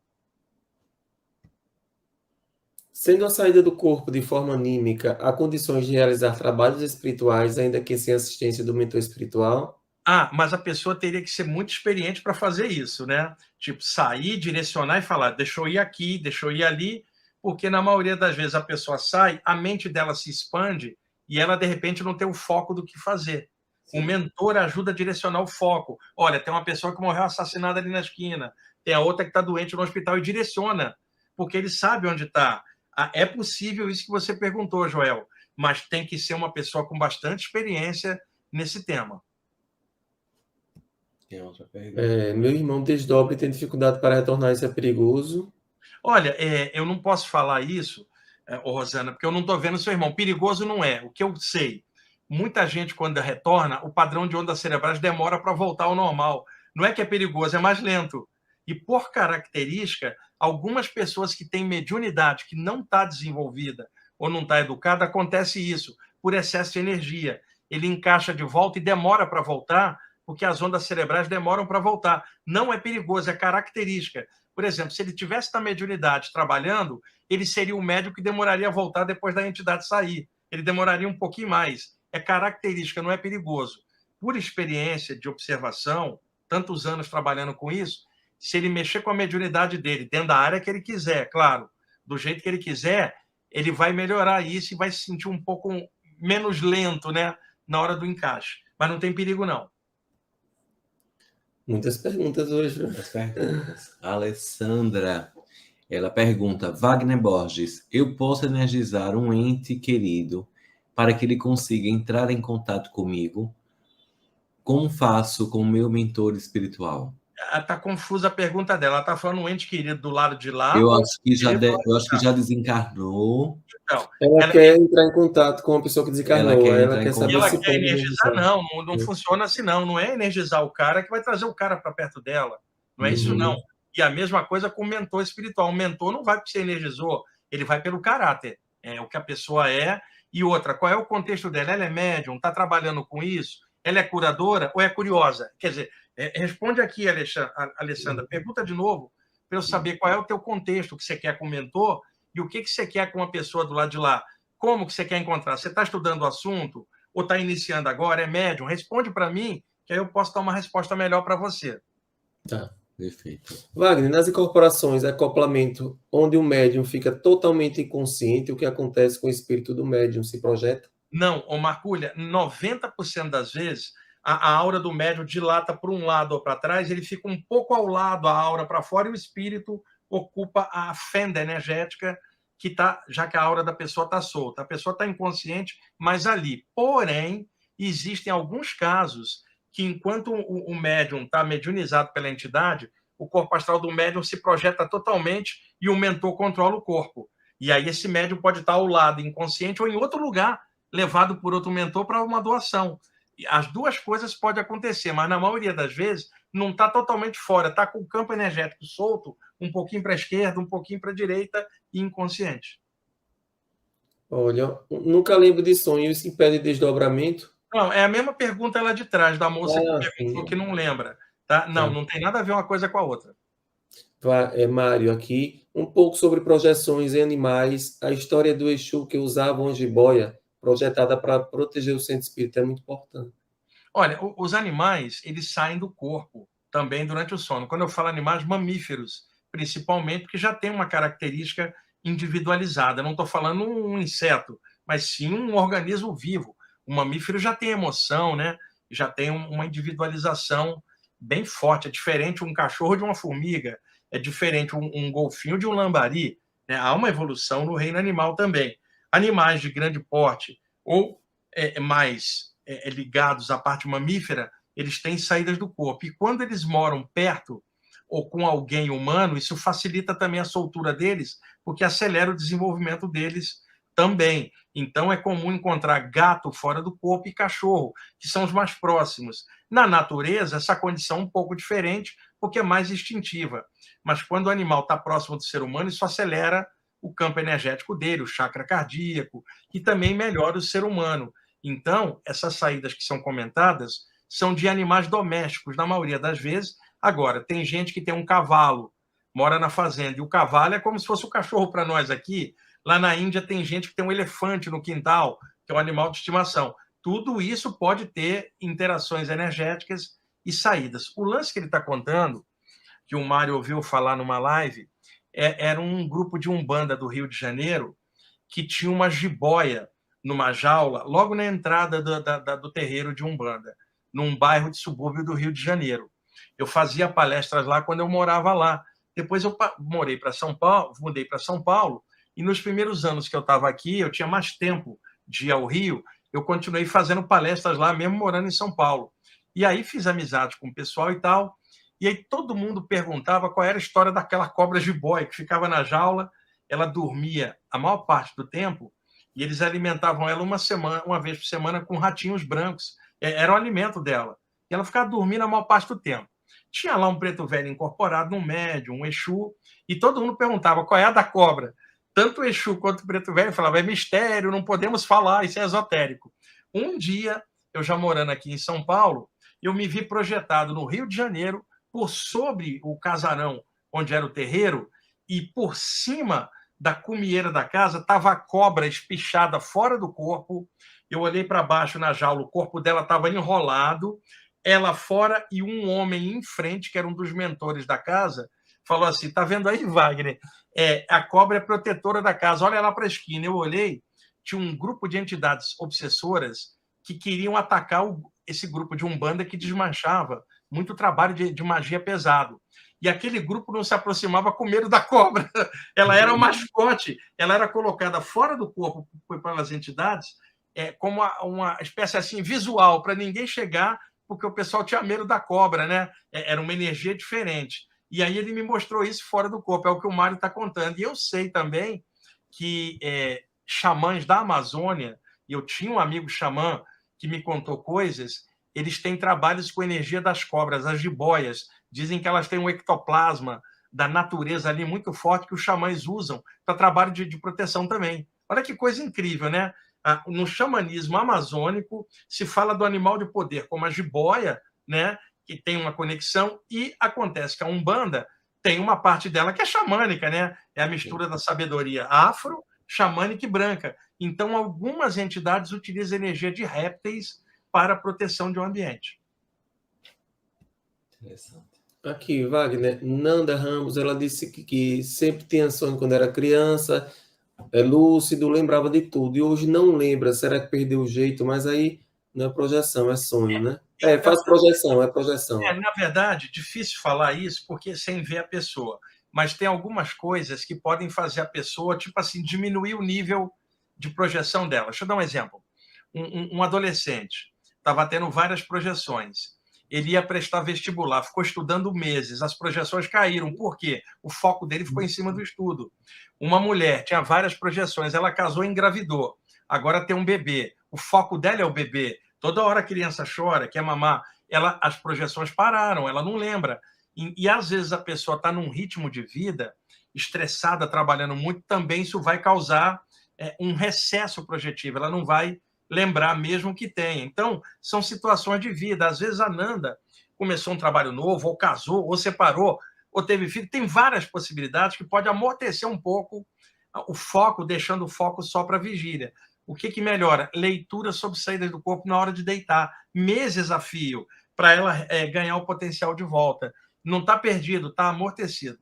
Sendo a saída do corpo de forma anímica, há condições de realizar trabalhos espirituais, ainda que sem assistência do mentor espiritual? Mas a pessoa teria que ser muito experiente para fazer isso, né? Tipo, sair, direcionar e falar, deixa eu ir aqui, deixa eu ir ali, porque na maioria das vezes a pessoa sai, a mente dela se expande e ela, de repente, não tem o foco do que fazer. Sim. O mentor ajuda a direcionar o foco. Olha, tem uma pessoa que morreu assassinada ali na esquina, tem a outra que está doente no hospital, e direciona, porque ele sabe onde está. É possível isso que você perguntou, Joel, mas tem que ser uma pessoa com bastante experiência nesse tema. Tem outra pergunta. Meu irmão desdobra e tem dificuldade para retornar, isso é perigoso? Olha, eu não posso falar isso, Rosana, porque eu não estou vendo seu irmão. Perigoso não é. O que eu sei, muita gente, quando retorna, o padrão de ondas cerebrais demora para voltar ao normal. Não é que é perigoso, é mais lento. E, por característica, algumas pessoas que têm mediunidade que não está desenvolvida ou não está educada, acontece isso, por excesso de energia. Ele encaixa de volta e demora para voltar, porque as ondas cerebrais demoram para voltar. Não é perigoso, é característica. Por exemplo, se ele tivesse na mediunidade trabalhando, ele seria um médium que demoraria a voltar depois da entidade sair. Ele demoraria um pouquinho mais. É característica, não é perigoso. Por experiência de observação, tantos anos trabalhando com isso, se ele mexer com a mediunidade dele, dentro da área que ele quiser, claro, do jeito que ele quiser, ele vai melhorar isso e vai se sentir um pouco menos lento, né, na hora do encaixe. Mas não tem perigo, não. Muitas perguntas hoje. Muitas perguntas. Alessandra, ela pergunta, Wagner Borges, eu posso energizar um ente querido para que ele consiga entrar em contato comigo? Como faço com o meu mentor espiritual? Está confusa a pergunta dela. Ela está falando um ente querido do lado de lá. Eu acho que já desencarnou. Então, ela quer entrar em contato com a pessoa que desencarnou. Ela quer saber se quer energizar. Não funciona assim, não. Não é energizar o cara que vai trazer o cara para perto dela. Não é isso, não. E a mesma coisa com o mentor espiritual. O mentor não vai porque você energizou, ele vai pelo caráter. É o que a pessoa é. E outra, qual é o contexto dela? Ela é médium? Está trabalhando com isso? Ela é curadora ou é curiosa? Quer dizer, responde aqui, Alessandra. Pergunta de novo para eu saber qual é o teu contexto que você quer com o mentor e o que você quer com a pessoa do lado de lá. Como que você quer encontrar? Você está estudando o assunto ou está iniciando agora? É médium? Responde para mim, que aí eu posso dar uma resposta melhor para você. Tá, perfeito. Wagner, nas incorporações, acoplamento, onde o médium fica totalmente inconsciente, o que acontece com o espírito do médium? Se projeta? Não, Marculha, 90% das vezes a aura do médium dilata para um lado ou para trás, ele fica um pouco ao lado, a aura para fora, e o espírito ocupa a fenda energética que está, já que a aura da pessoa está solta. A pessoa está inconsciente, mas ali. Porém, existem alguns casos que, enquanto o médium está mediunizado pela entidade, o corpo astral do médium se projeta totalmente e o mentor controla o corpo. E aí esse médium pode estar ao lado, inconsciente, ou em outro lugar, levado por outro mentor para uma doação. As duas coisas podem acontecer, mas na maioria das vezes não está totalmente fora, está com o campo energético solto, um pouquinho para a esquerda, um pouquinho para a direita e inconsciente. Olha, nunca lembro de sonho, isso impede desdobramento? Não, é a mesma pergunta lá de trás, da moça que perguntou Sim. que não lembra. Tá? Não tem nada a ver uma coisa com a outra. Mário, aqui, um pouco sobre projeções em animais, a história do Exu que usava uma jiboia projetada para proteger o centro espírita é muito importante. Olha, os animais, eles saem do corpo também durante o sono. Quando eu falo animais, mamíferos, principalmente, porque já tem uma característica individualizada. Não estou falando um inseto, mas sim um organismo vivo. O mamífero já tem emoção, né? Já tem uma individualização bem forte. É diferente um cachorro de uma formiga, é diferente um golfinho de um lambari. Né? Há uma evolução no reino animal também. Animais de grande porte ou mais ligados à parte mamífera, eles têm saídas do corpo. E quando eles moram perto ou com alguém humano, isso facilita também a soltura deles, porque acelera o desenvolvimento deles também. Então, é comum encontrar gato fora do corpo e cachorro, que são os mais próximos. Na natureza, essa condição é um pouco diferente, porque é mais instintiva. Mas quando o animal está próximo do ser humano, isso acelera o campo energético dele, o chakra cardíaco, e também melhora o ser humano. Então, essas saídas que são comentadas são de animais domésticos, na maioria das vezes. Agora, tem gente que tem um cavalo, mora na fazenda, e o cavalo é como se fosse o cachorro para nós aqui. Lá na Índia tem gente que tem um elefante no quintal, que é um animal de estimação. Tudo isso pode ter interações energéticas e saídas. O lance que ele está contando, que o Mário ouviu falar numa live, era um grupo de umbanda do Rio de Janeiro que tinha uma jiboia numa jaula, logo na entrada do terreiro de umbanda, num bairro de subúrbio do Rio de Janeiro. Eu fazia palestras lá quando eu morava lá. Depois eu mudei para São Paulo, e nos primeiros anos que eu estava aqui, eu tinha mais tempo de ir ao Rio, eu continuei fazendo palestras lá, mesmo morando em São Paulo. E aí fiz amizade com o pessoal e tal, e aí todo mundo perguntava qual era a história daquela cobra jiboia que ficava na jaula. Ela dormia a maior parte do tempo, e eles alimentavam ela uma vez por semana com ratinhos brancos. Era o alimento dela. E ela ficava dormindo a maior parte do tempo. Tinha lá um preto velho incorporado, um médium, um Exu, e todo mundo perguntava qual é a da cobra. Tanto o Exu quanto o preto velho falavam, é mistério, não podemos falar, isso é esotérico. Um dia, eu já morando aqui em São Paulo, eu me vi projetado no Rio de Janeiro, por sobre o casarão onde era o terreiro, e por cima da cumieira da casa estava a cobra espichada fora do corpo. Eu olhei para baixo na jaula, o corpo dela estava enrolado, ela fora, e um homem em frente, que era um dos mentores da casa, falou assim, tá vendo aí, Wagner? A cobra é protetora da casa, olha lá para a esquina. Eu olhei, tinha um grupo de entidades obsessoras que queriam atacar esse grupo de umbanda que desmanchava muito trabalho de magia pesado. E aquele grupo não se aproximava com medo da cobra. Ela era o mascote, ela era colocada fora do corpo pelas entidades como uma espécie assim visual, para ninguém chegar, porque o pessoal tinha medo da cobra, né? Era uma energia diferente. E aí ele me mostrou isso fora do corpo, é o que o Mário está contando. E eu sei também que xamãs da Amazônia, e eu tinha um amigo xamã que me contou coisas, eles têm trabalhos com energia das cobras, as jiboias. Dizem que elas têm um ectoplasma da natureza ali muito forte que os xamãs usam para trabalho de proteção também. Olha que coisa incrível, né? No xamanismo amazônico se fala do animal de poder, como a jiboia, né? Que tem uma conexão, e acontece que a Umbanda tem uma parte dela que é xamânica, né? É a mistura da sabedoria afro, xamânica e branca. Então, algumas entidades utilizam energia de répteis para a proteção de um ambiente. Interessante. Aqui, Wagner, Nanda Ramos, ela disse que sempre tinha sonho quando era criança, é lúcido, lembrava de tudo, e hoje não lembra. Será que perdeu o jeito? Mas aí não é projeção, é sonho, né? Faz projeção, é projeção. Na verdade, difícil falar isso, porque sem ver a pessoa. Mas tem algumas coisas que podem fazer a pessoa, tipo assim, diminuir o nível de projeção dela. Deixa eu dar um exemplo. Um adolescente estava tendo várias projeções. Ele ia prestar vestibular, ficou estudando meses, as projeções caíram. Por quê? O foco dele ficou em cima do estudo. Uma mulher tinha várias projeções, ela casou e engravidou. agora tem um bebê. O foco dela é o bebê. Toda hora a criança chora, quer mamar. As projeções pararam, ela não lembra. E às vezes a pessoa está num ritmo de vida estressada, trabalhando muito, também isso vai causar um recesso projetivo. Ela não vai lembrar mesmo que tenha. Então, são situações de vida. Às vezes a Nanda começou um trabalho novo, ou casou, ou separou, ou teve filho. Tem várias possibilidades que pode amortecer um pouco o foco, deixando o foco só para a vigília. O que melhora? Leitura sobre saídas do corpo na hora de deitar. Meses a fio, para ela ganhar o potencial de volta. Não está perdido, está amortecido.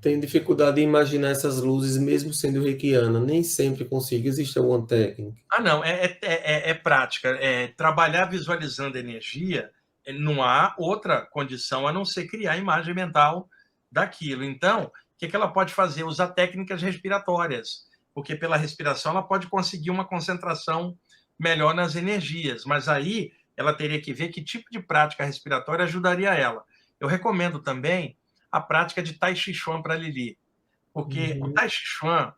Tem dificuldade em imaginar essas luzes, mesmo sendo reikiana. Nem sempre consigo. Existe alguma técnica? Não, é prática. Trabalhar visualizando energia, não há outra condição a não ser criar a imagem mental daquilo. Então, o que ela pode fazer? Usar técnicas respiratórias, porque pela respiração ela pode conseguir uma concentração melhor nas energias, mas aí ela teria que ver que tipo de prática respiratória ajudaria ela. Eu recomendo também a prática de Tai Chi Chuan para Lili, porque o Tai Chi Chuan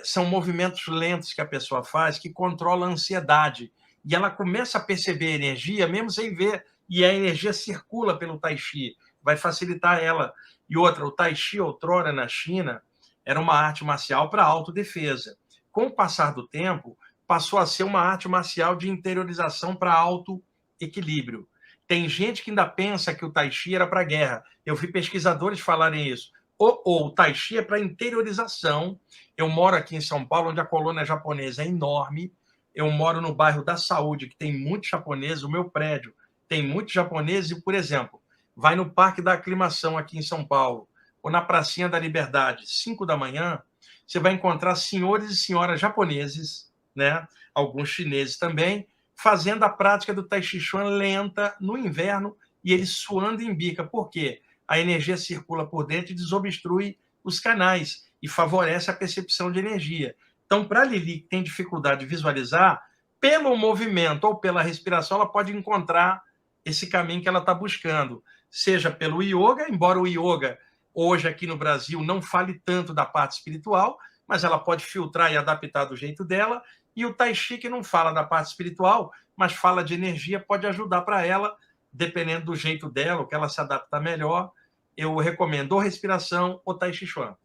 são movimentos lentos que a pessoa faz que controla a ansiedade, e ela começa a perceber a energia mesmo sem ver, e a energia circula pelo Tai Chi, vai facilitar ela. E outra, o Tai Chi outrora na China era uma arte marcial para autodefesa. Com o passar do tempo, passou a ser uma arte marcial de interiorização para autoequilíbrio. Tem gente que ainda pensa que o Tai Chi era para guerra. Eu vi pesquisadores falarem isso. O Tai Chi é para interiorização. Eu moro aqui em São Paulo, onde a colônia japonesa é enorme. Eu moro no bairro da Saúde, que tem muitos japoneses. O meu prédio tem muitos japoneses. E, por exemplo, vai no Parque da Aclimação aqui em São Paulo, ou na Pracinha da Liberdade, 5 da manhã, você vai encontrar senhores e senhoras japoneses, né? Alguns chineses também, fazendo a prática do Tai Chi Chuan lenta no inverno e eles suando em bica. Por quê? A energia circula por dentro e desobstrui os canais e favorece a percepção de energia. Então, para a Lili, que tem dificuldade de visualizar, pelo movimento ou pela respiração, ela pode encontrar esse caminho que ela está buscando, seja pelo yoga, embora o yoga hoje aqui no Brasil não fale tanto da parte espiritual, mas ela pode filtrar e adaptar do jeito dela, e o Tai Chi, que não fala da parte espiritual, mas fala de energia, pode ajudar para ela, dependendo do jeito dela, o que ela se adapta melhor. Eu recomendo ou respiração ou Tai Chi Chuan.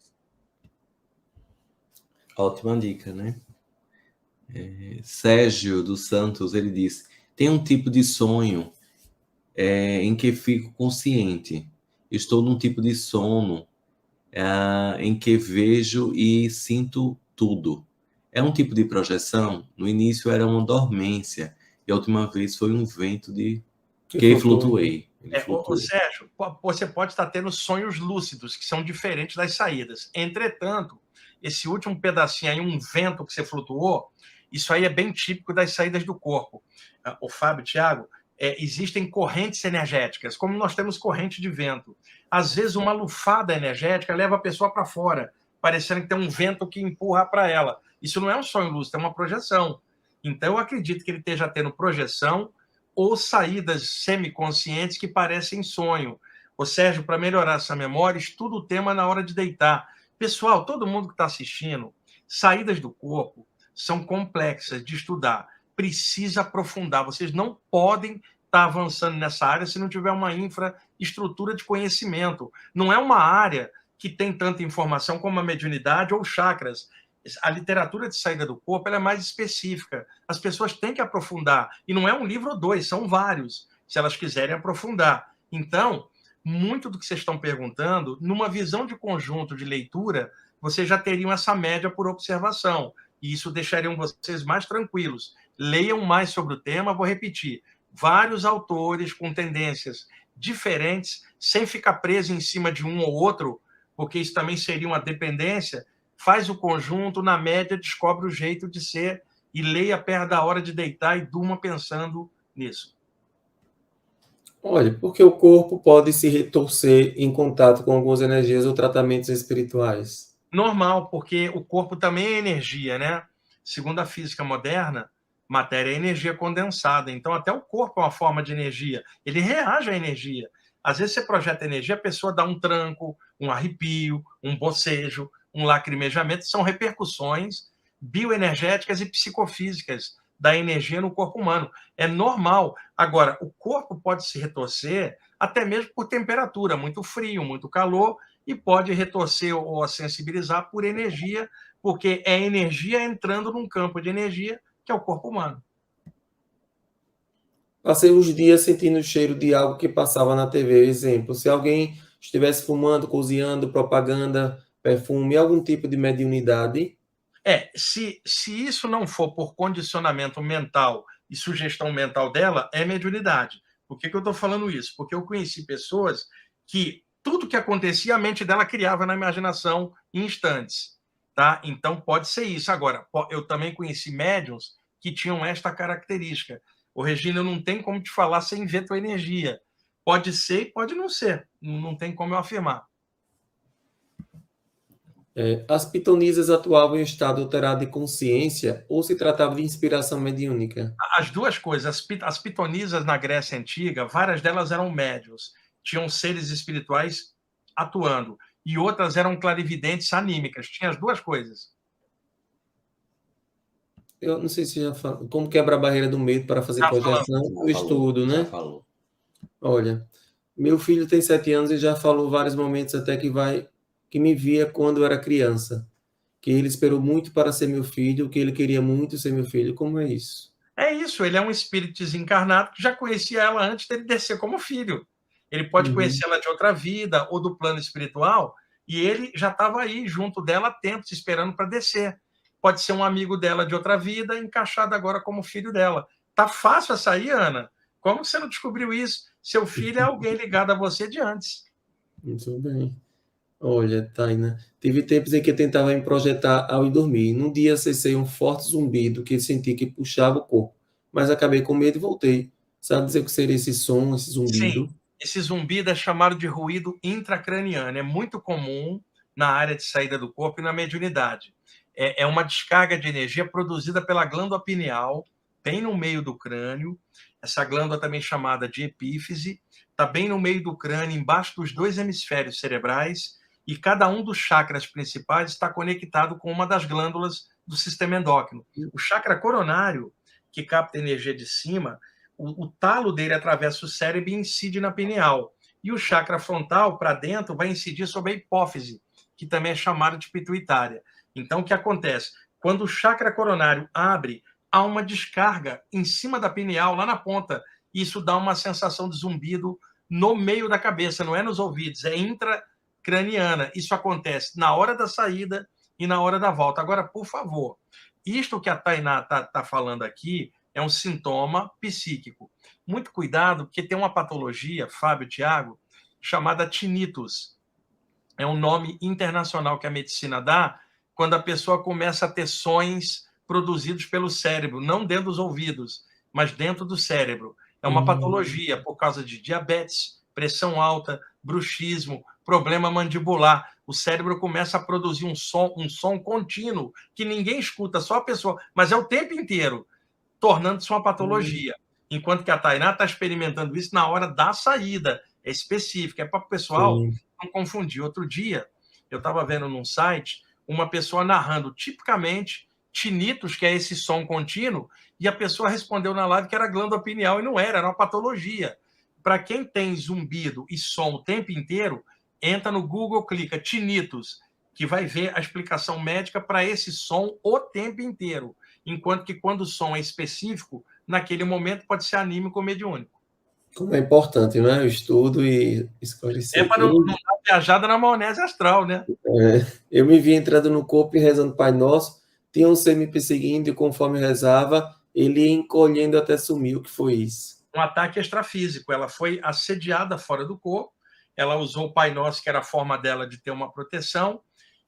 Ótima dica, né? Sérgio dos Santos, ele diz, tem um tipo de sonho em que fico consciente. Estou num tipo de sono em que vejo e sinto tudo. É um tipo de projeção? No início era uma dormência, e a última vez foi um vento que flutuei. Sérgio, você pode estar tendo sonhos lúcidos, que são diferentes das saídas. Entretanto, esse último pedacinho aí, um vento que você flutuou, isso aí é bem típico das saídas do corpo. O Fábio, Thiago, existem correntes energéticas, como nós temos corrente de vento. Às vezes, uma lufada energética leva a pessoa para fora, parecendo que tem um vento que empurra para ela. Isso não é um sonho lúcido, é uma projeção. Então, eu acredito que ele esteja tendo projeção ou saídas semiconscientes que parecem sonho. Ô, Sérgio, para melhorar essa memória, estuda o tema na hora de deitar. Pessoal, todo mundo que está assistindo, saídas do corpo são complexas de estudar. Precisa aprofundar. Vocês não podem estar avançando nessa área se não tiver uma infraestrutura de conhecimento. Não é uma área que tem tanta informação como a mediunidade ou chakras. A literatura de saída do corpo ela é mais específica. As pessoas têm que aprofundar. E não é um livro ou dois, são vários, se elas quiserem aprofundar. Então, muito do que vocês estão perguntando, numa visão de conjunto de leitura, vocês já teriam essa média por observação. E isso deixaria vocês mais tranquilos. Leiam mais sobre o tema, vou repetir. Vários autores com tendências diferentes, sem ficar preso em cima de um ou outro, porque isso também seria uma dependência. Faz o conjunto, na média, descobre o jeito de ser e leia perto da hora de deitar e durma pensando nisso. Olha, porque o corpo pode se retorcer em contato com algumas energias ou tratamentos espirituais. Normal, porque o corpo também é energia, né? Segundo a física moderna, matéria é energia condensada. Então, até o corpo é uma forma de energia. Ele reage à energia. Às vezes, você projeta energia, a pessoa dá um tranco, um arrepio, um bocejo, um lacrimejamento, são repercussões bioenergéticas e psicofísicas da energia no corpo humano. É normal. Agora, o corpo pode se retorcer até mesmo por temperatura, muito frio, muito calor, e pode retorcer ou sensibilizar por energia, porque é energia entrando num campo de energia que é o corpo humano. Passei os dias sentindo o cheiro de algo que passava na TV. Exemplo, se alguém estivesse fumando, cozinhando, propaganda, perfume, algum tipo de mediunidade. Se isso não for por condicionamento mental e sugestão mental dela, é mediunidade. Por que eu estou falando isso? Porque eu conheci pessoas que tudo que acontecia, a mente dela criava na imaginação em instantes. Tá? Então, pode ser isso. Agora, eu também conheci médiums que tinham esta característica. Ô, Regina, não tem como te falar sem ver tua energia. Pode ser e pode não ser. Não tem como eu afirmar. As pitonisas atuavam em estado alterado de consciência ou se tratava de inspiração mediúnica? As duas coisas. As pitonisas na Grécia Antiga, várias delas eram médiuns, tinham seres espirituais atuando, e outras eram clarividentes anímicas. Tinha as duas coisas. Eu não sei se já falou. Como quebra a barreira do medo para fazer Já falamos. projeção? O estudo, Já né? falou. Olha, meu filho tem 7 anos e já falou vários momentos até que me via quando era criança. Que ele esperou muito para ser meu filho, que ele queria muito ser meu filho. Como é isso? É isso, ele é um espírito desencarnado que já conhecia ela antes dele descer como filho. Ele pode conhecê-la de outra vida ou do plano espiritual, e ele já estava aí junto dela há tempos, esperando para descer. Pode ser um amigo dela de outra vida, encaixado agora como filho dela. Tá fácil essa aí, Ana? Como você não descobriu isso? Seu filho é alguém ligado a você de antes. Muito bem. Olha, Taina, teve tempos em que eu tentava me projetar ao ir dormir. Num dia acessei um forte zumbido que senti que puxava o corpo, mas acabei com medo e voltei. Sabe dizer o que seria esse som, esse Sim, zumbido? esse zumbido é chamado de ruído intracraniano. É muito comum na área de saída do corpo e na mediunidade. É uma descarga de energia produzida pela glândula pineal, bem no meio do crânio. Essa glândula também chamada de epífise, está bem no meio do crânio, embaixo dos dois hemisférios cerebrais, e cada um dos chakras principais está conectado com uma das glândulas do sistema endócrino. O chakra coronário, que capta energia de cima, o talo dele atravessa o cérebro e incide na pineal. E o chakra frontal, para dentro, vai incidir sobre a hipófise, que também é chamada de pituitária. Então, o que acontece? Quando o chakra coronário abre, há uma descarga em cima da pineal, lá na ponta. Isso dá uma sensação de zumbido no meio da cabeça, não é nos ouvidos, é intracraniana. Isso acontece na hora da saída e na hora da volta. Agora, por favor, isto que a Tainá está falando aqui é um sintoma psíquico. Muito cuidado, porque tem uma patologia, Fábio, Tiago, chamada tinnitus. É um nome internacional que a medicina dá quando a pessoa começa a ter sons produzidos pelo cérebro, não dentro dos ouvidos, mas dentro do cérebro. É uma patologia por causa de diabetes, pressão alta, bruxismo, problema mandibular. O cérebro começa a produzir um som contínuo que ninguém escuta, só a pessoa, mas é o tempo inteiro, tornando-se uma patologia. Enquanto que a Tainá está experimentando isso na hora da saída. É específico, é para o pessoal não confundir. Outro dia, eu estava vendo num site uma pessoa narrando tipicamente tinnitus, que é esse som contínuo, e a pessoa respondeu na live que era glândula pineal, e não era uma patologia. Para quem tem zumbido e som o tempo inteiro, entra no Google, clica tinnitus, que vai ver a explicação médica para esse som o tempo inteiro. Enquanto que quando o som é específico, naquele momento pode ser anímico ou mediúnico. Como é importante, né? O estudo e esclarecer. É para não dar viajada na maionese astral, né? Eu me vi entrando no corpo e rezando Pai Nosso, tinha um ser me perseguindo e conforme rezava, ele ia encolhendo até sumir. O que foi isso? Um ataque extrafísico. Ela foi assediada fora do corpo, ela usou o Pai Nosso, que era a forma dela de ter uma proteção,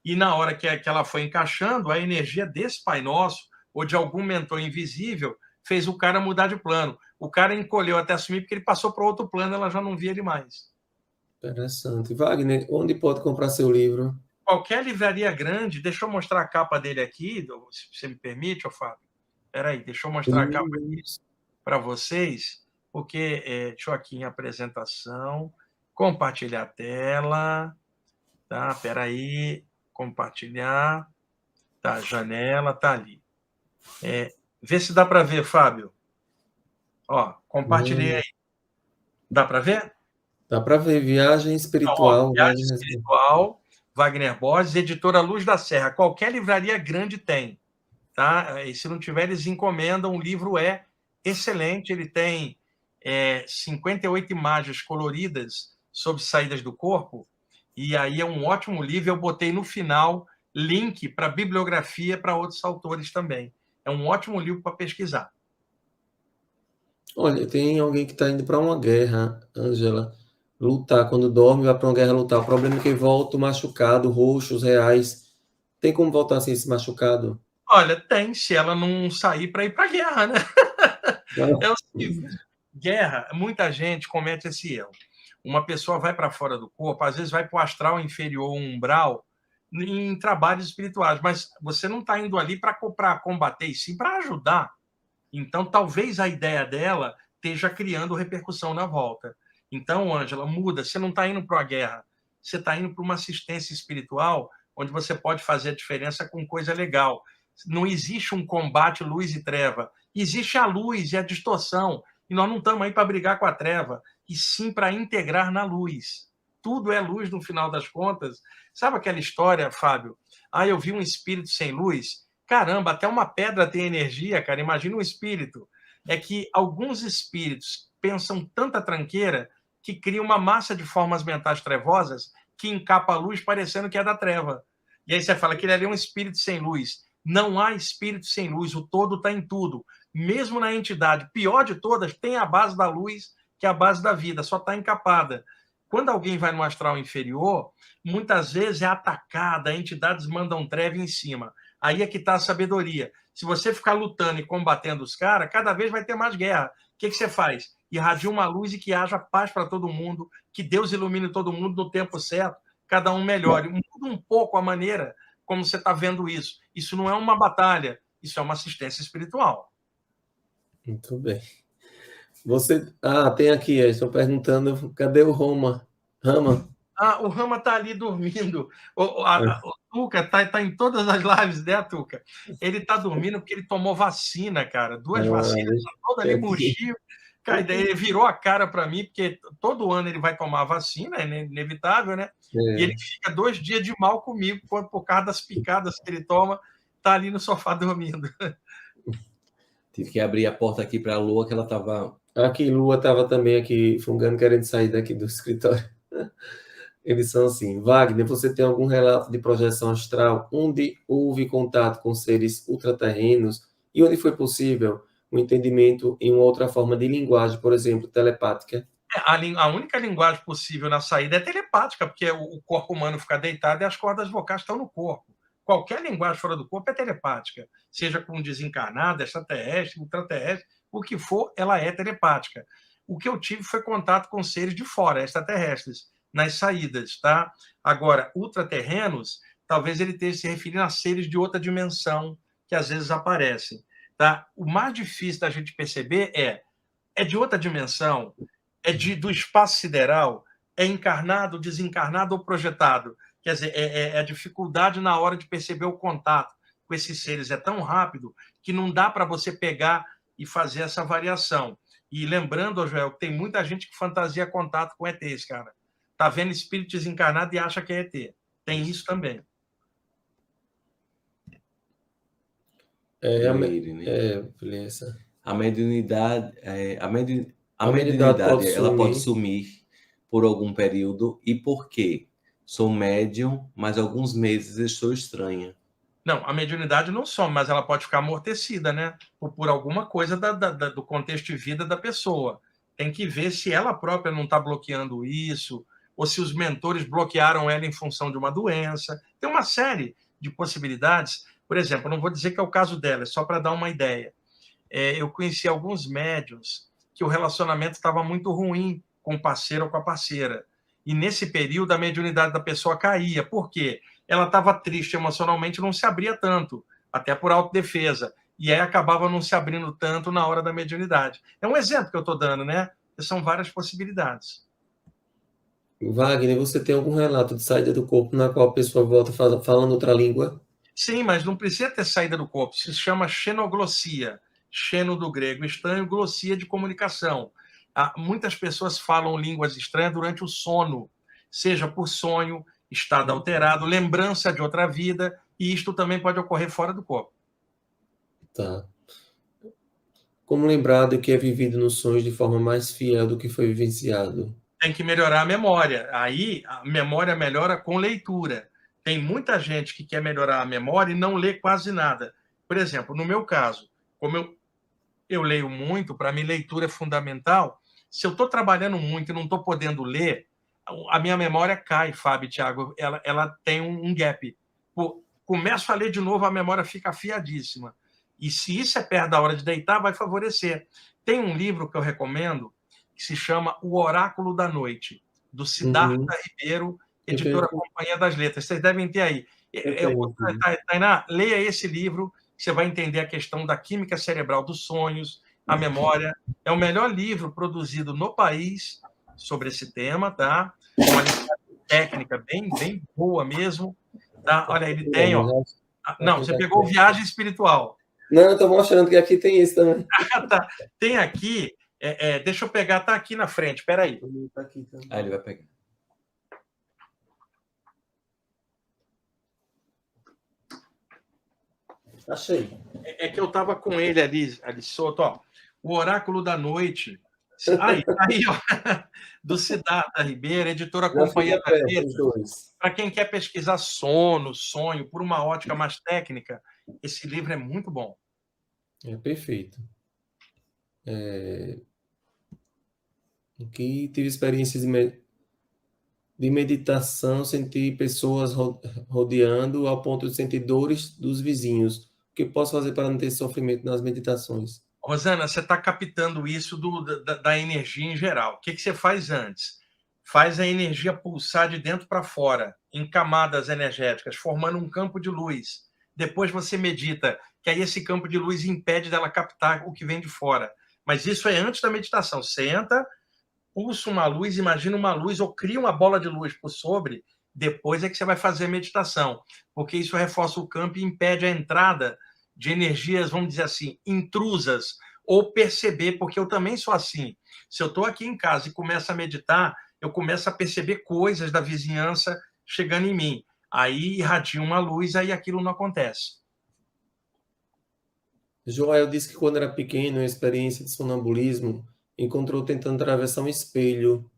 e na hora que ela foi encaixando, a energia desse Pai Nosso, ou de algum mentor invisível, fez o cara mudar de plano. O cara encolheu até sumir, porque ele passou para outro plano, ela já não via ele mais. Interessante. Wagner, onde pode comprar seu livro? Qualquer livraria grande, deixa eu mostrar a capa dele aqui, se você me permite, ô Fábio. Espera aí, deixa eu mostrar a capa aqui para vocês, porque deixa eu aqui em apresentação, compartilhar a tela, tá? Espera aí, Compartilhar. Tá, janela, tá ali. Vê se dá para ver, Fábio. Ó, compartilhei aí. Dá para ver? Dá para ver. Viagem Espiritual. Viagem Espiritual, Wagner Borges, editora Luz da Serra. Qualquer livraria grande tem. Tá? E se não tiver, eles encomendam. O livro é excelente. Ele tem 58 imagens coloridas sobre saídas do corpo. E aí é um ótimo livro. Eu botei no final link para bibliografia para outros autores também. É um ótimo livro para pesquisar. Olha, tem alguém que está indo para uma guerra, Ângela, lutar. Quando dorme, vai para uma guerra lutar. O problema é que volta machucado, roxos, reais. Tem como voltar sem esse machucado? Olha, tem, se ela não sair para ir para a guerra, né? É o seguinte, guerra, muita gente comete esse erro. Uma pessoa vai para fora do corpo, às vezes vai para o astral inferior, um umbral, em trabalhos espirituais, mas você não está indo ali para combater, e sim para ajudar. Então, talvez a ideia dela esteja criando repercussão na volta. Então, Ângela, muda. Você não está indo para a guerra, você está indo para uma assistência espiritual, onde você pode fazer a diferença com coisa legal. Não existe um combate luz e treva. Existe a luz e a distorção. E nós não estamos aí para brigar com a treva, e sim para integrar na luz. Tudo é luz no final das contas. Sabe aquela história, Fábio? Eu vi um espírito sem luz. Caramba, até uma pedra tem energia, cara. Imagina um espírito. É que alguns espíritos pensam tanta tranqueira que cria uma massa de formas mentais trevosas que encapa a luz parecendo que é da treva. E aí você fala que ele ali é um espírito sem luz. Não há espírito sem luz, o todo está em tudo. Mesmo na entidade pior de todas, tem a base da luz, que é a base da vida, só está encapada. Quando alguém vai no astral inferior, muitas vezes é atacada, entidades mandam treva em cima. Aí é que está a sabedoria. Se você ficar lutando e combatendo os caras, cada vez vai ter mais guerra. O que você faz? Irradia uma luz e que haja paz para todo mundo, que Deus ilumine todo mundo no tempo certo, cada um melhore. Muda um pouco a maneira como você está vendo isso. Isso não é uma batalha, isso é uma assistência espiritual. Muito bem. Você. Tem aqui, estou perguntando, cadê o Rama? O Rama está ali dormindo. O Tuca está em todas as lives, né, Tuca? Ele está dormindo porque ele tomou vacina, cara. 2 vacinas, está todo ali murchinho. Cara, daí ele virou a cara para mim, porque todo ano ele vai tomar a vacina, é inevitável, né? E ele fica 2 dias de mal comigo por causa das picadas que ele toma. Está ali no sofá dormindo. Tive que abrir a porta aqui para a Lua, que ela estava... Aqui, Lua estava também aqui fungando, querendo sair daqui do escritório. Eles são assim: Wagner, você tem algum relato de projeção astral onde houve contato com seres ultraterrenos e onde foi possível o entendimento em uma outra forma de linguagem, por exemplo, telepática? A única linguagem possível na saída é telepática, porque o corpo humano fica deitado e as cordas vocais estão no corpo. Qualquer linguagem fora do corpo é telepática, seja com desencarnado, extraterrestre, ultraterrestre, o que for, ela é telepática. O que eu tive foi contato com seres de fora, extraterrestres, nas saídas, tá? Agora, ultraterrenos, talvez ele esteja se referindo a seres de outra dimensão que às vezes aparecem, tá? O mais difícil da gente perceber é de outra dimensão, do espaço sideral, é encarnado, desencarnado ou projetado. Quer dizer, a dificuldade na hora de perceber o contato com esses seres é tão rápido que não dá para você pegar e fazer essa variação. E lembrando, Joel, que tem muita gente que fantasia contato com ETs, cara. Tá vendo espírito desencarnado e acha que é ET. Tem isso também. A mediunidade, ela pode sumir por algum período. E por quê? Sou médium, mas alguns meses estou estranha. Não, a mediunidade não some, mas ela pode ficar amortecida, né? Por alguma coisa do contexto de vida da pessoa. Tem que ver se ela própria não está bloqueando isso, ou se os mentores bloquearam ela em função de uma doença. Tem uma série de possibilidades. Por exemplo, eu não vou dizer que é o caso dela, é só para dar uma ideia. Eu conheci alguns médiuns que o relacionamento estava muito ruim com o parceiro ou com a parceira. E nesse período a mediunidade da pessoa caía. Por quê? Ela estava triste emocionalmente, não se abria tanto, até por autodefesa. E aí acabava não se abrindo tanto na hora da mediunidade. É um exemplo que eu estou dando, né? São várias possibilidades. Wagner, você tem algum relato de saída do corpo na qual a pessoa volta falando outra língua? Sim, mas não precisa ter saída do corpo. Isso se chama xenoglossia. Xeno do grego estranho, glossia de comunicação. Muitas pessoas falam línguas estranhas durante o sono, seja por sonho, estado alterado, lembrança de outra vida, e isto também pode ocorrer fora do corpo. Tá. Como lembrar do que é vivido nos sonhos de forma mais fiel do que foi vivenciado? Tem que melhorar a memória. Aí a memória melhora com leitura. Tem muita gente que quer melhorar a memória e não lê quase nada. Por exemplo, no meu caso, como eu leio muito, para mim leitura é fundamental. Se eu estou trabalhando muito e não estou podendo ler, a minha memória cai, Fábio e Thiago. Ela tem um gap. Pô, começo a ler de novo, a memória fica afiadíssima. E se isso é perto da hora de deitar, vai favorecer. Tem um livro que eu recomendo que se chama O Oráculo da Noite, do Siddhartha Ribeiro, editora Companhia das Letras. Vocês devem ter aí. Tainá, leia esse livro, você vai entender a questão da química cerebral dos sonhos, a memória. É o melhor livro produzido no país sobre esse tema, tá? Uma técnica bem boa mesmo. Tá? Olha, ele tem, ó. Não, você pegou Viagem Espiritual. Não, estou mostrando que aqui tem isso também. Tá. Tem aqui, deixa eu pegar, tá aqui na frente, peraí. Aí ele vai pegar. Achei. É que eu estava com ele ali solto, ó. O Oráculo da Noite. Aí, ó. Do Siddhartha Ribeiro, editora Companhia das Letras. Para quem quer pesquisar sono, sonho, por uma ótica mais técnica, esse livro é muito bom. É perfeito. Aqui tive experiências de meditação, senti pessoas rodeando ao ponto de sentir dores dos vizinhos. O que posso fazer para não ter sofrimento nas meditações? Rosana, você está captando isso da energia em geral. O que você faz antes? Faz a energia pulsar de dentro para fora, em camadas energéticas, formando um campo de luz. Depois você medita, que aí esse campo de luz impede dela captar o que vem de fora. Mas isso é antes da meditação. Senta, pulsa uma luz, imagina uma luz ou cria uma bola de luz por sobre, depois é que você vai fazer a meditação, porque isso reforça o campo e impede a entrada de energias, vamos dizer assim, intrusas, ou perceber, porque eu também sou assim. Se eu estou aqui em casa e começo a meditar, eu começo a perceber coisas da vizinhança chegando em mim. Aí irradia uma luz, aí aquilo não acontece. Joel disse que quando era pequeno, a experiência de sonambulismo encontrou tentando atravessar um espelho.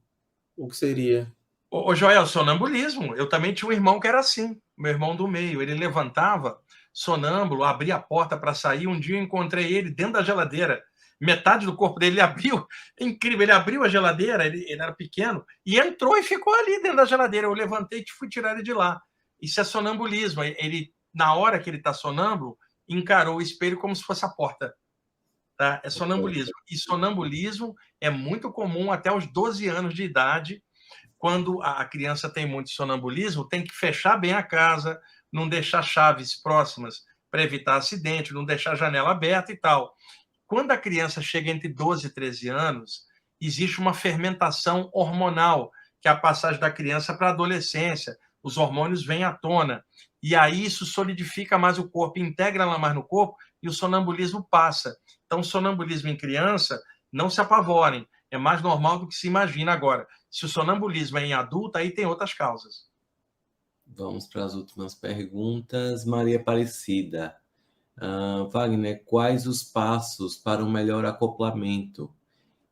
O que seria? Ô, Joel, sonambulismo. Eu também tinha um irmão que era assim, meu irmão do meio. Ele levantava, sonâmbulo, abria a porta para sair. Um dia eu encontrei ele dentro da geladeira. Metade do corpo dele abriu. É incrível, ele abriu a geladeira, ele era pequeno, e entrou e ficou ali dentro da geladeira. Eu levantei e fui tirar ele de lá. Isso é sonambulismo. Ele, na hora que ele está sonâmbulo, encarou o espelho como se fosse a porta. Tá? É sonambulismo. E sonambulismo é muito comum até os 12 anos de idade. Quando a criança tem muito sonambulismo, tem que fechar bem a casa, não deixar chaves próximas para evitar acidente, não deixar a janela aberta e tal. Quando a criança chega entre 12 e 13 anos, existe uma fermentação hormonal, que é a passagem da criança para a adolescência. Os hormônios vêm à tona. E aí isso solidifica mais o corpo, integra ela mais no corpo e o sonambulismo passa. Então, o sonambulismo em criança, não se apavorem. É mais normal do que se imagina agora. Se o sonambulismo é em adulto, aí tem outras causas. Vamos para as últimas perguntas. Maria Aparecida. Wagner, quais os passos para um melhor acoplamento?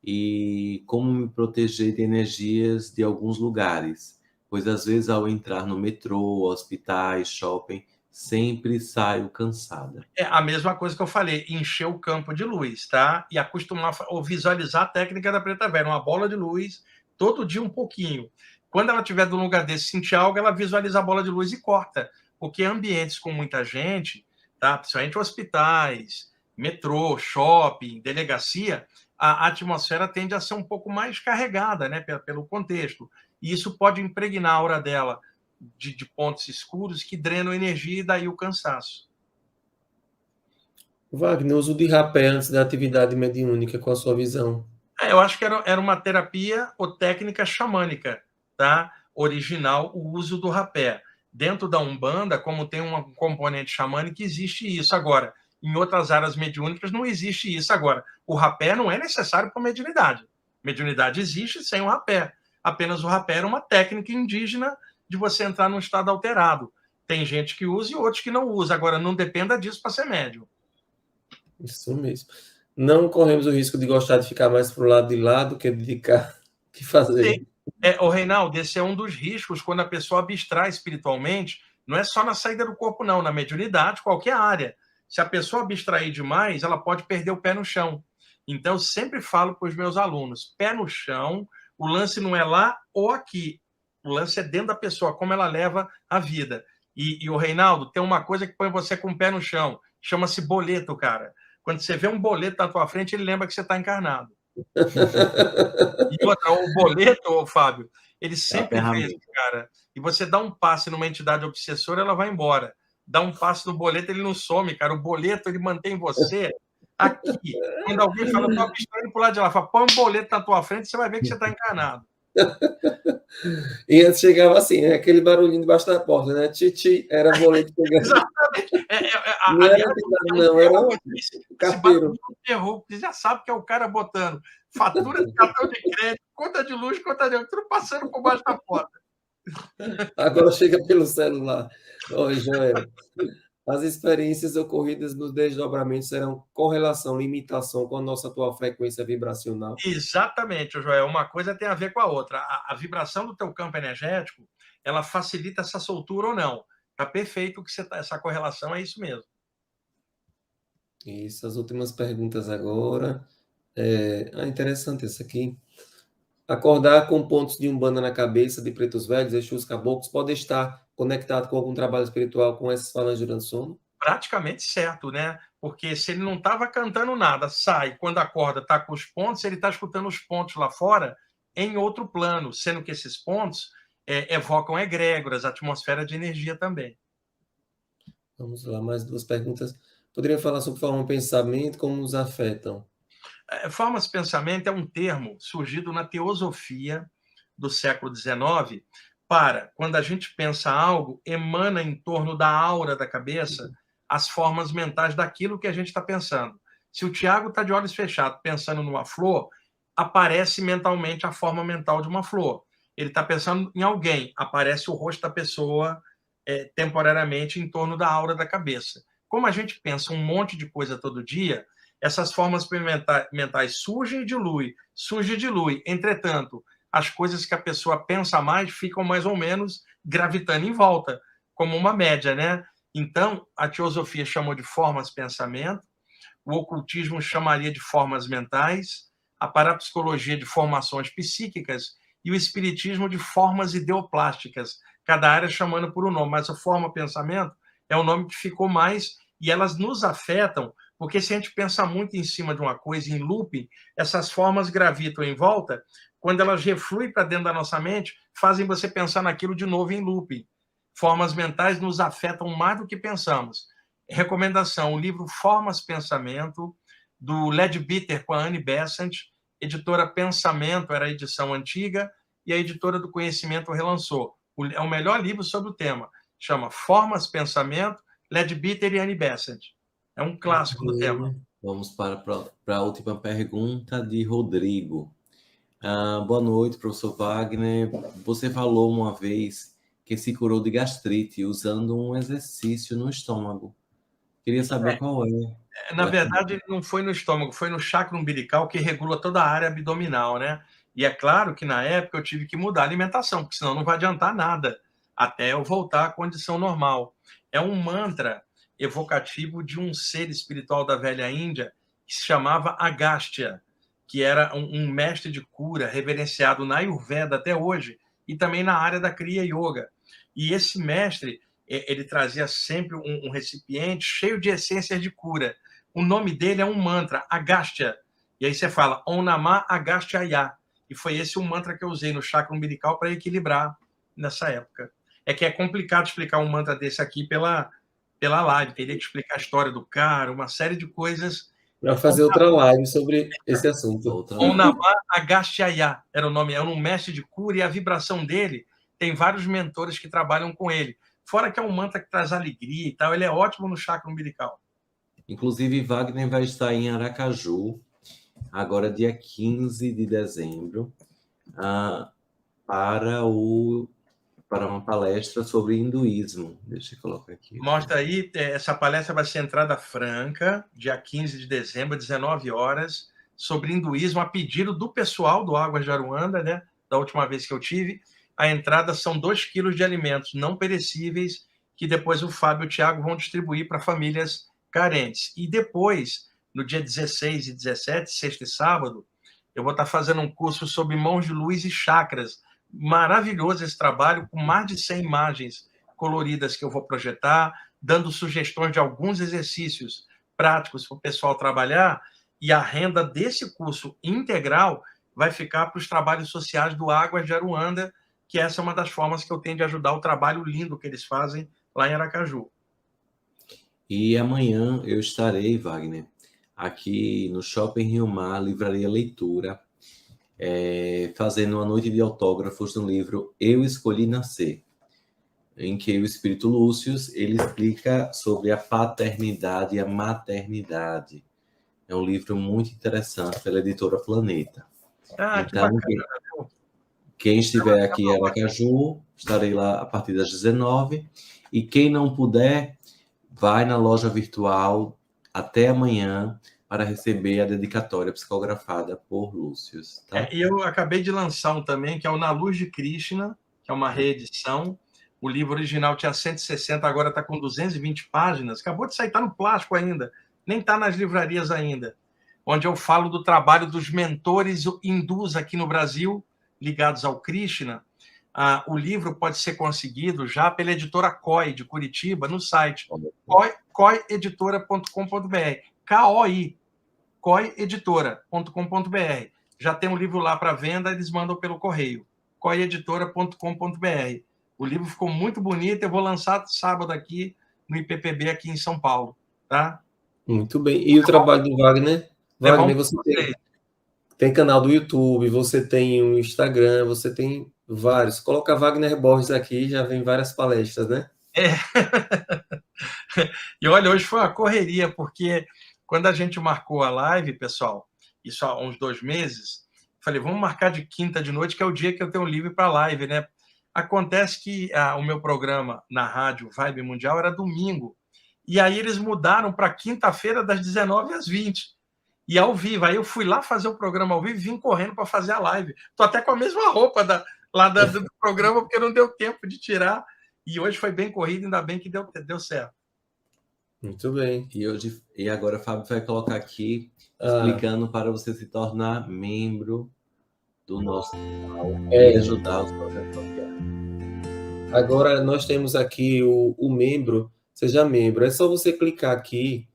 E como me proteger de energias de alguns lugares? Pois às vezes ao entrar no metrô, hospitais, shopping, sempre saio cansada. É a mesma coisa que eu falei, encher o campo de luz, tá? E acostumar ou visualizar a técnica da preta velha, uma bola de luz, todo dia um pouquinho. Quando ela estiver num lugar desse, sentir algo, ela visualiza a bola de luz e corta. Porque ambientes com muita gente, tá? Principalmente hospitais, metrô, shopping, delegacia, a atmosfera tende a ser um pouco mais carregada, né? Pelo contexto. E isso pode impregnar a aura dela de pontos escuros que drenam energia e daí o cansaço. Wagner, uso de rapé antes da atividade mediúnica, com a sua visão? Eu acho que era uma terapia ou técnica xamânica. tá? Original o uso do rapé. Dentro da Umbanda, como tem um componente xamânico, existe isso. Agora, em outras áreas mediúnicas não existe isso. Agora, o rapé não é necessário para mediunidade. Mediunidade existe sem o rapé. Apenas o rapé era uma técnica indígena de você entrar num estado alterado. Tem gente que usa e outros que não usa. Agora, não dependa disso para ser médium. Isso mesmo. Não corremos o risco de gostar de ficar mais para o lado de lá do que de cá. O que fazer? O Reinaldo, esse é um dos riscos quando a pessoa abstrai espiritualmente. Não é só na saída do corpo, não. Na mediunidade, qualquer área. Se a pessoa abstrair demais, ela pode perder o pé no chão. Então, eu sempre falo para os meus alunos, pé no chão, o lance não é lá ou aqui. O lance é dentro da pessoa, como ela leva a vida. E o Reinaldo, tem uma coisa que põe você com o pé no chão. Chama-se boleto, cara. Quando você vê um boleto na tua frente, ele lembra que você está encarnado. E outra, o boleto, Fábio, ele sempre fez, cara. E você dá um passe numa entidade obsessora, ela vai embora. Dá um passe no boleto, ele não some, cara. O boleto, ele mantém você aqui. Quando alguém fala, eu tô abstraindo pro lado de lá, fala, põe um boleto na tua frente, você vai ver que você está encarnado. E antes chegava assim, né? Aquele barulhinho debaixo da porta, né? Titi, era boleto pegando. Exatamente. Não era não, era o carteiro. Terror, você já sabe que é o cara botando fatura de cartão de crédito, conta de luz, conta de água, tudo passando por baixo da porta. Agora chega pelo celular. Oi, Joel. As experiências ocorridas nos desdobramentos serão correlação, limitação com a nossa atual frequência vibracional? Exatamente, Joel. Uma coisa tem a ver com a outra. A vibração do teu campo energético, ela facilita essa soltura ou não. Tá perfeito que essa correlação é isso mesmo. Isso, as últimas perguntas agora. Interessante essa aqui. Acordar com pontos de umbanda na cabeça, de pretos velhos, exus, caboclos, pode estar conectado com algum trabalho espiritual com essas falanges durante o sono? Praticamente certo, né? Porque se ele não estava cantando nada, sai, quando acorda, está com os pontos, ele está escutando os pontos lá fora em outro plano, sendo que esses pontos evocam egrégoras, atmosfera de energia também. Vamos lá, mais duas perguntas. Poderia falar sobre forma de pensamento, como nos afetam? Formas de pensamento é um termo surgido na teosofia do século XIX para, quando a gente pensa algo, emana em torno da aura da cabeça as formas mentais daquilo que a gente está pensando. Se o Tiago está de olhos fechados pensando numa flor, aparece mentalmente a forma mental de uma flor. Ele está pensando em alguém, aparece o rosto da pessoa temporariamente em torno da aura da cabeça. Como a gente pensa um monte de coisa todo dia, essas formas mentais surgem e diluem. Entretanto, as coisas que a pessoa pensa mais ficam mais ou menos gravitando em volta, como uma média, né? Então, a teosofia chamou de formas de pensamento, o ocultismo chamaria de formas mentais, a parapsicologia de formações psíquicas e o espiritismo de formas ideoplásticas, cada área chamando por um nome, mas a forma pensamento é o nome que ficou mais, e elas nos afetam, porque se a gente pensa muito em cima de uma coisa, em looping, essas formas gravitam em volta, quando elas refluem para dentro da nossa mente, fazem você pensar naquilo de novo em looping. Formas mentais nos afetam mais do que pensamos. Recomendação, o livro Formas Pensamento, do Leadbeater com a Annie Besant, editora Pensamento, era a edição antiga, e a editora do Conhecimento relançou. É o melhor livro sobre o tema. Chama Formas Pensamento, Leadbeater e Annie Besant. É um clássico do tema. Vamos para a última pergunta de Rodrigo. Boa noite, professor Wagner. Você falou uma vez que se curou de gastrite usando um exercício no estômago. Queria saber qual é. Na verdade, não foi no estômago, foi no chakra umbilical, que regula toda a área abdominal, né? E é claro que na época eu tive que mudar a alimentação, porque senão não vai adiantar nada até eu voltar à condição normal. É um mantra evocativo de um ser espiritual da velha Índia que se chamava Agastya, que era um mestre de cura reverenciado na Ayurveda até hoje e também na área da Kriya Yoga. E esse mestre, ele trazia sempre um recipiente cheio de essências de cura. O nome dele é um mantra, Agastya. E aí você fala, Om Namah Agasthyaya. E foi esse o mantra que eu usei no chakra umbilical para equilibrar nessa época. É que é complicado explicar um mantra desse aqui pela live. Teria que explicar a história do cara, uma série de coisas Para fazer outra live sobre esse assunto. Onamá Agaxiayá era o nome, é um mestre de cura, e a vibração dele tem vários mentores que trabalham com ele. Fora que é um mantra que traz alegria e tal, ele é ótimo no chakra umbilical. Inclusive, Wagner vai estar em Aracaju, agora dia 15 de dezembro, para uma palestra sobre hinduísmo. Deixa eu colocar aqui. Mostra aí, essa palestra vai ser entrada franca, dia 15 de dezembro, 19 horas, sobre hinduísmo, a pedido do pessoal do Águas de Aruanda, né? Da última vez que eu tive. A entrada são 2 quilos de alimentos não perecíveis, que depois o Fábio e o Tiago vão distribuir para famílias carentes. E depois, no dia 16 e 17, sexta e sábado, eu vou estar fazendo um curso sobre mãos de luz e chakras. Maravilhoso esse trabalho, com mais de 100 imagens coloridas que eu vou projetar, dando sugestões de alguns exercícios práticos para o pessoal trabalhar, e a renda desse curso integral vai ficar para os trabalhos sociais do Águas de Aruanda, que essa é uma das formas que eu tenho de ajudar o trabalho lindo que eles fazem lá em Aracaju. E amanhã eu estarei, Wagner, aqui no Shopping Rio Mar, Livraria Leitura, fazendo uma noite de autógrafos no livro Eu Escolhi Nascer, em que o Espírito Lúcio ele explica sobre a paternidade e a maternidade. É um livro muito interessante pela editora Planeta. Então, quem estiver aqui em Aracaju, estarei lá a partir das 19. E quem não puder, vai na loja virtual até amanhã para receber a dedicatória psicografada por Lúcio. Tá? E eu acabei de lançar um também, que é o Na Luz de Krishna, que é uma reedição. O livro original tinha 160, agora está com 220 páginas. Acabou de sair, está no plástico ainda. Nem está nas livrarias ainda. Onde eu falo do trabalho dos mentores hindus aqui no Brasil, ligados ao Krishna. O livro pode ser conseguido já pela editora COI, de Curitiba, no site coieditora.com.br. KOI, coieditora.com.br. Já tem um livro lá para venda, eles mandam pelo correio. coieditora.com.br. O livro ficou muito bonito, eu vou lançar sábado aqui no IPPB, aqui em São Paulo. Tá? Muito bem. E o trabalho do Wagner? Wagner, você tem canal do YouTube, você tem um Instagram, você tem vários. Coloca Wagner Borges aqui, já vem várias palestras, né? E olha, hoje foi uma correria, porque quando a gente marcou a live, pessoal, isso há uns 2 meses, falei, vamos marcar de quinta de noite, que é o dia que eu tenho livre para live, né? Acontece que o meu programa na rádio Vibe Mundial era domingo, e aí eles mudaram para quinta-feira, das 19 às 20. E ao vivo. Aí eu fui lá fazer o programa ao vivo e vim correndo para fazer a live. Estou até com a mesma roupa do programa, porque não deu tempo de tirar. E hoje foi bem corrido, ainda bem que deu certo. Muito bem. E agora o Fábio vai colocar aqui, explicando para você se tornar membro do nosso canal e ajudar os projetos sociais. Agora nós temos aqui o membro. Seja membro. É só você clicar aqui.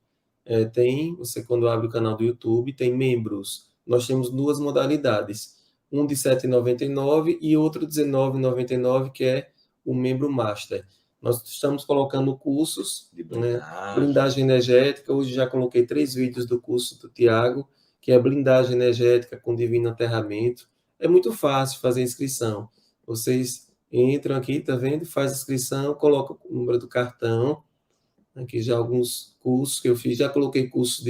Você quando abre o canal do YouTube, tem membros. Nós temos 2 modalidades. Um de R$ 7,99 e outro de R$ 19,99, que é o membro Master. Nós estamos colocando cursos de blindagem energética. Hoje já coloquei 3 vídeos do curso do Tiago, que é blindagem energética com divino aterramento. É muito fácil fazer inscrição. Vocês entram aqui, tá vendo? Faz inscrição, coloca o número do cartão. Aqui já alguns cursos que eu fiz, já coloquei curso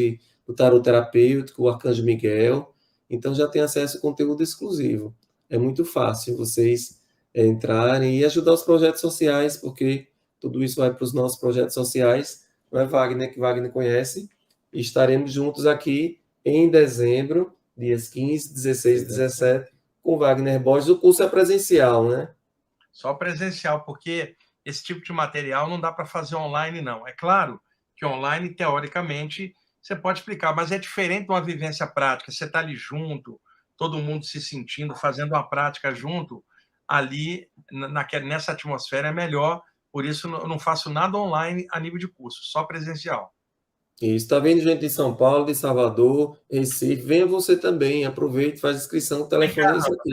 do tarot terapêutico, o Arcanjo Miguel, então já tem acesso a conteúdo exclusivo. É muito fácil vocês entrarem e ajudar os projetos sociais, porque tudo isso vai para os nossos projetos sociais, não é, Wagner, que Wagner conhece, e estaremos juntos aqui em dezembro, dias 15, 16 e 17, com Wagner Borges. O curso é presencial, né? Só presencial, porque esse tipo de material não dá para fazer online, não. É claro que online, teoricamente, você pode explicar, mas é diferente de uma vivência prática. Você está ali junto, todo mundo se sentindo, fazendo uma prática junto, ali, nessa atmosfera, é melhor. Por isso, eu não faço nada online a nível de curso, só presencial. Isso, está vendo gente de São Paulo, de Salvador, Recife, venha você também, aproveite, faz inscrição, o telefone é isso aqui.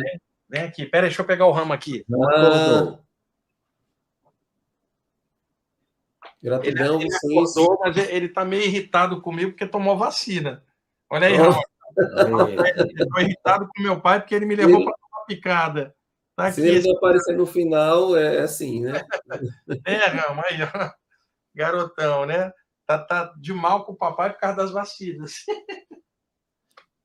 Vem aqui, pera, deixa eu pegar o ramo aqui. Gratidão, ele acordou, mas ele está meio irritado comigo porque tomou vacina. Olha aí, Ramon. Estou irritado com meu pai porque ele me levou para uma picada. Tá aqui, se ele não aparecer no final, é assim, né? Ramon, aí, ó. Garotão, né? Tá de mal com o papai por causa das vacinas.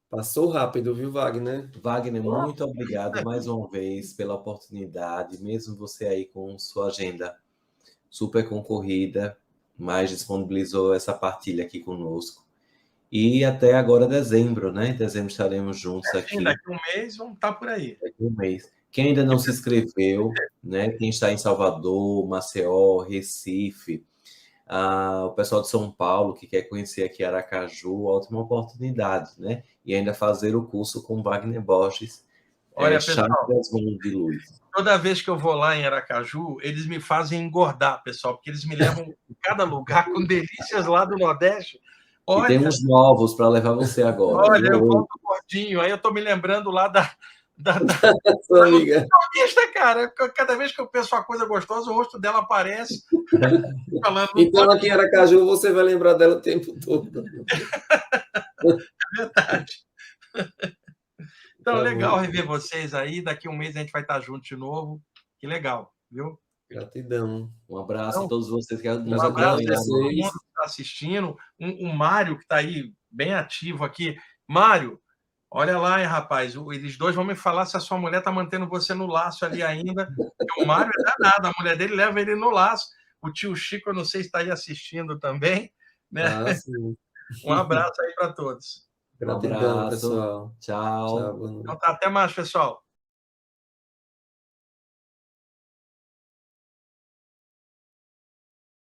Passou rápido, viu, Wagner? Wagner, muito obrigado mais uma vez pela oportunidade, mesmo você aí com sua agenda super concorrida, mas disponibilizou essa partilha aqui conosco. E até agora dezembro, né? Em dezembro estaremos juntos aqui. Daqui um mês vamos estar por aí. Daqui um mês. Quem ainda não se inscreveu, né? Quem está em Salvador, Maceió, Recife, o pessoal de São Paulo que quer conhecer aqui Aracaju, ótima oportunidade, né? E ainda fazer o curso com Wagner Borges, Olha, Chave pessoal, das Mãos de Luz. toda vez que eu vou lá em Aracaju, eles me fazem engordar, pessoal, porque eles me levam em cada lugar com delícias lá do Nordeste. Olha, e temos novos para levar você agora. Olha, eu volto gordinho, aí eu estou me lembrando lá da sua amiga. Cara, cada vez que eu penso uma coisa gostosa, o rosto dela aparece. Falando, então, aqui em Aracaju, você vai lembrar dela o tempo todo. É verdade. Então, legal rever vocês aí. Daqui um mês a gente vai estar junto de novo. Que legal, viu? Gratidão. Um abraço a todos vocês que nos acompanham. Todo mundo que está assistindo. O Mário, que está aí bem ativo aqui. Mário, olha lá, hein, rapaz. Eles dois vão me falar se a sua mulher está mantendo você no laço ali ainda. O Mário é danado. A mulher dele leva ele no laço. O tio Chico, eu não sei se está aí assistindo também. Né? Um abraço aí para todos. Gratidão, pessoal. Tchau. Tchau, então, até mais, pessoal.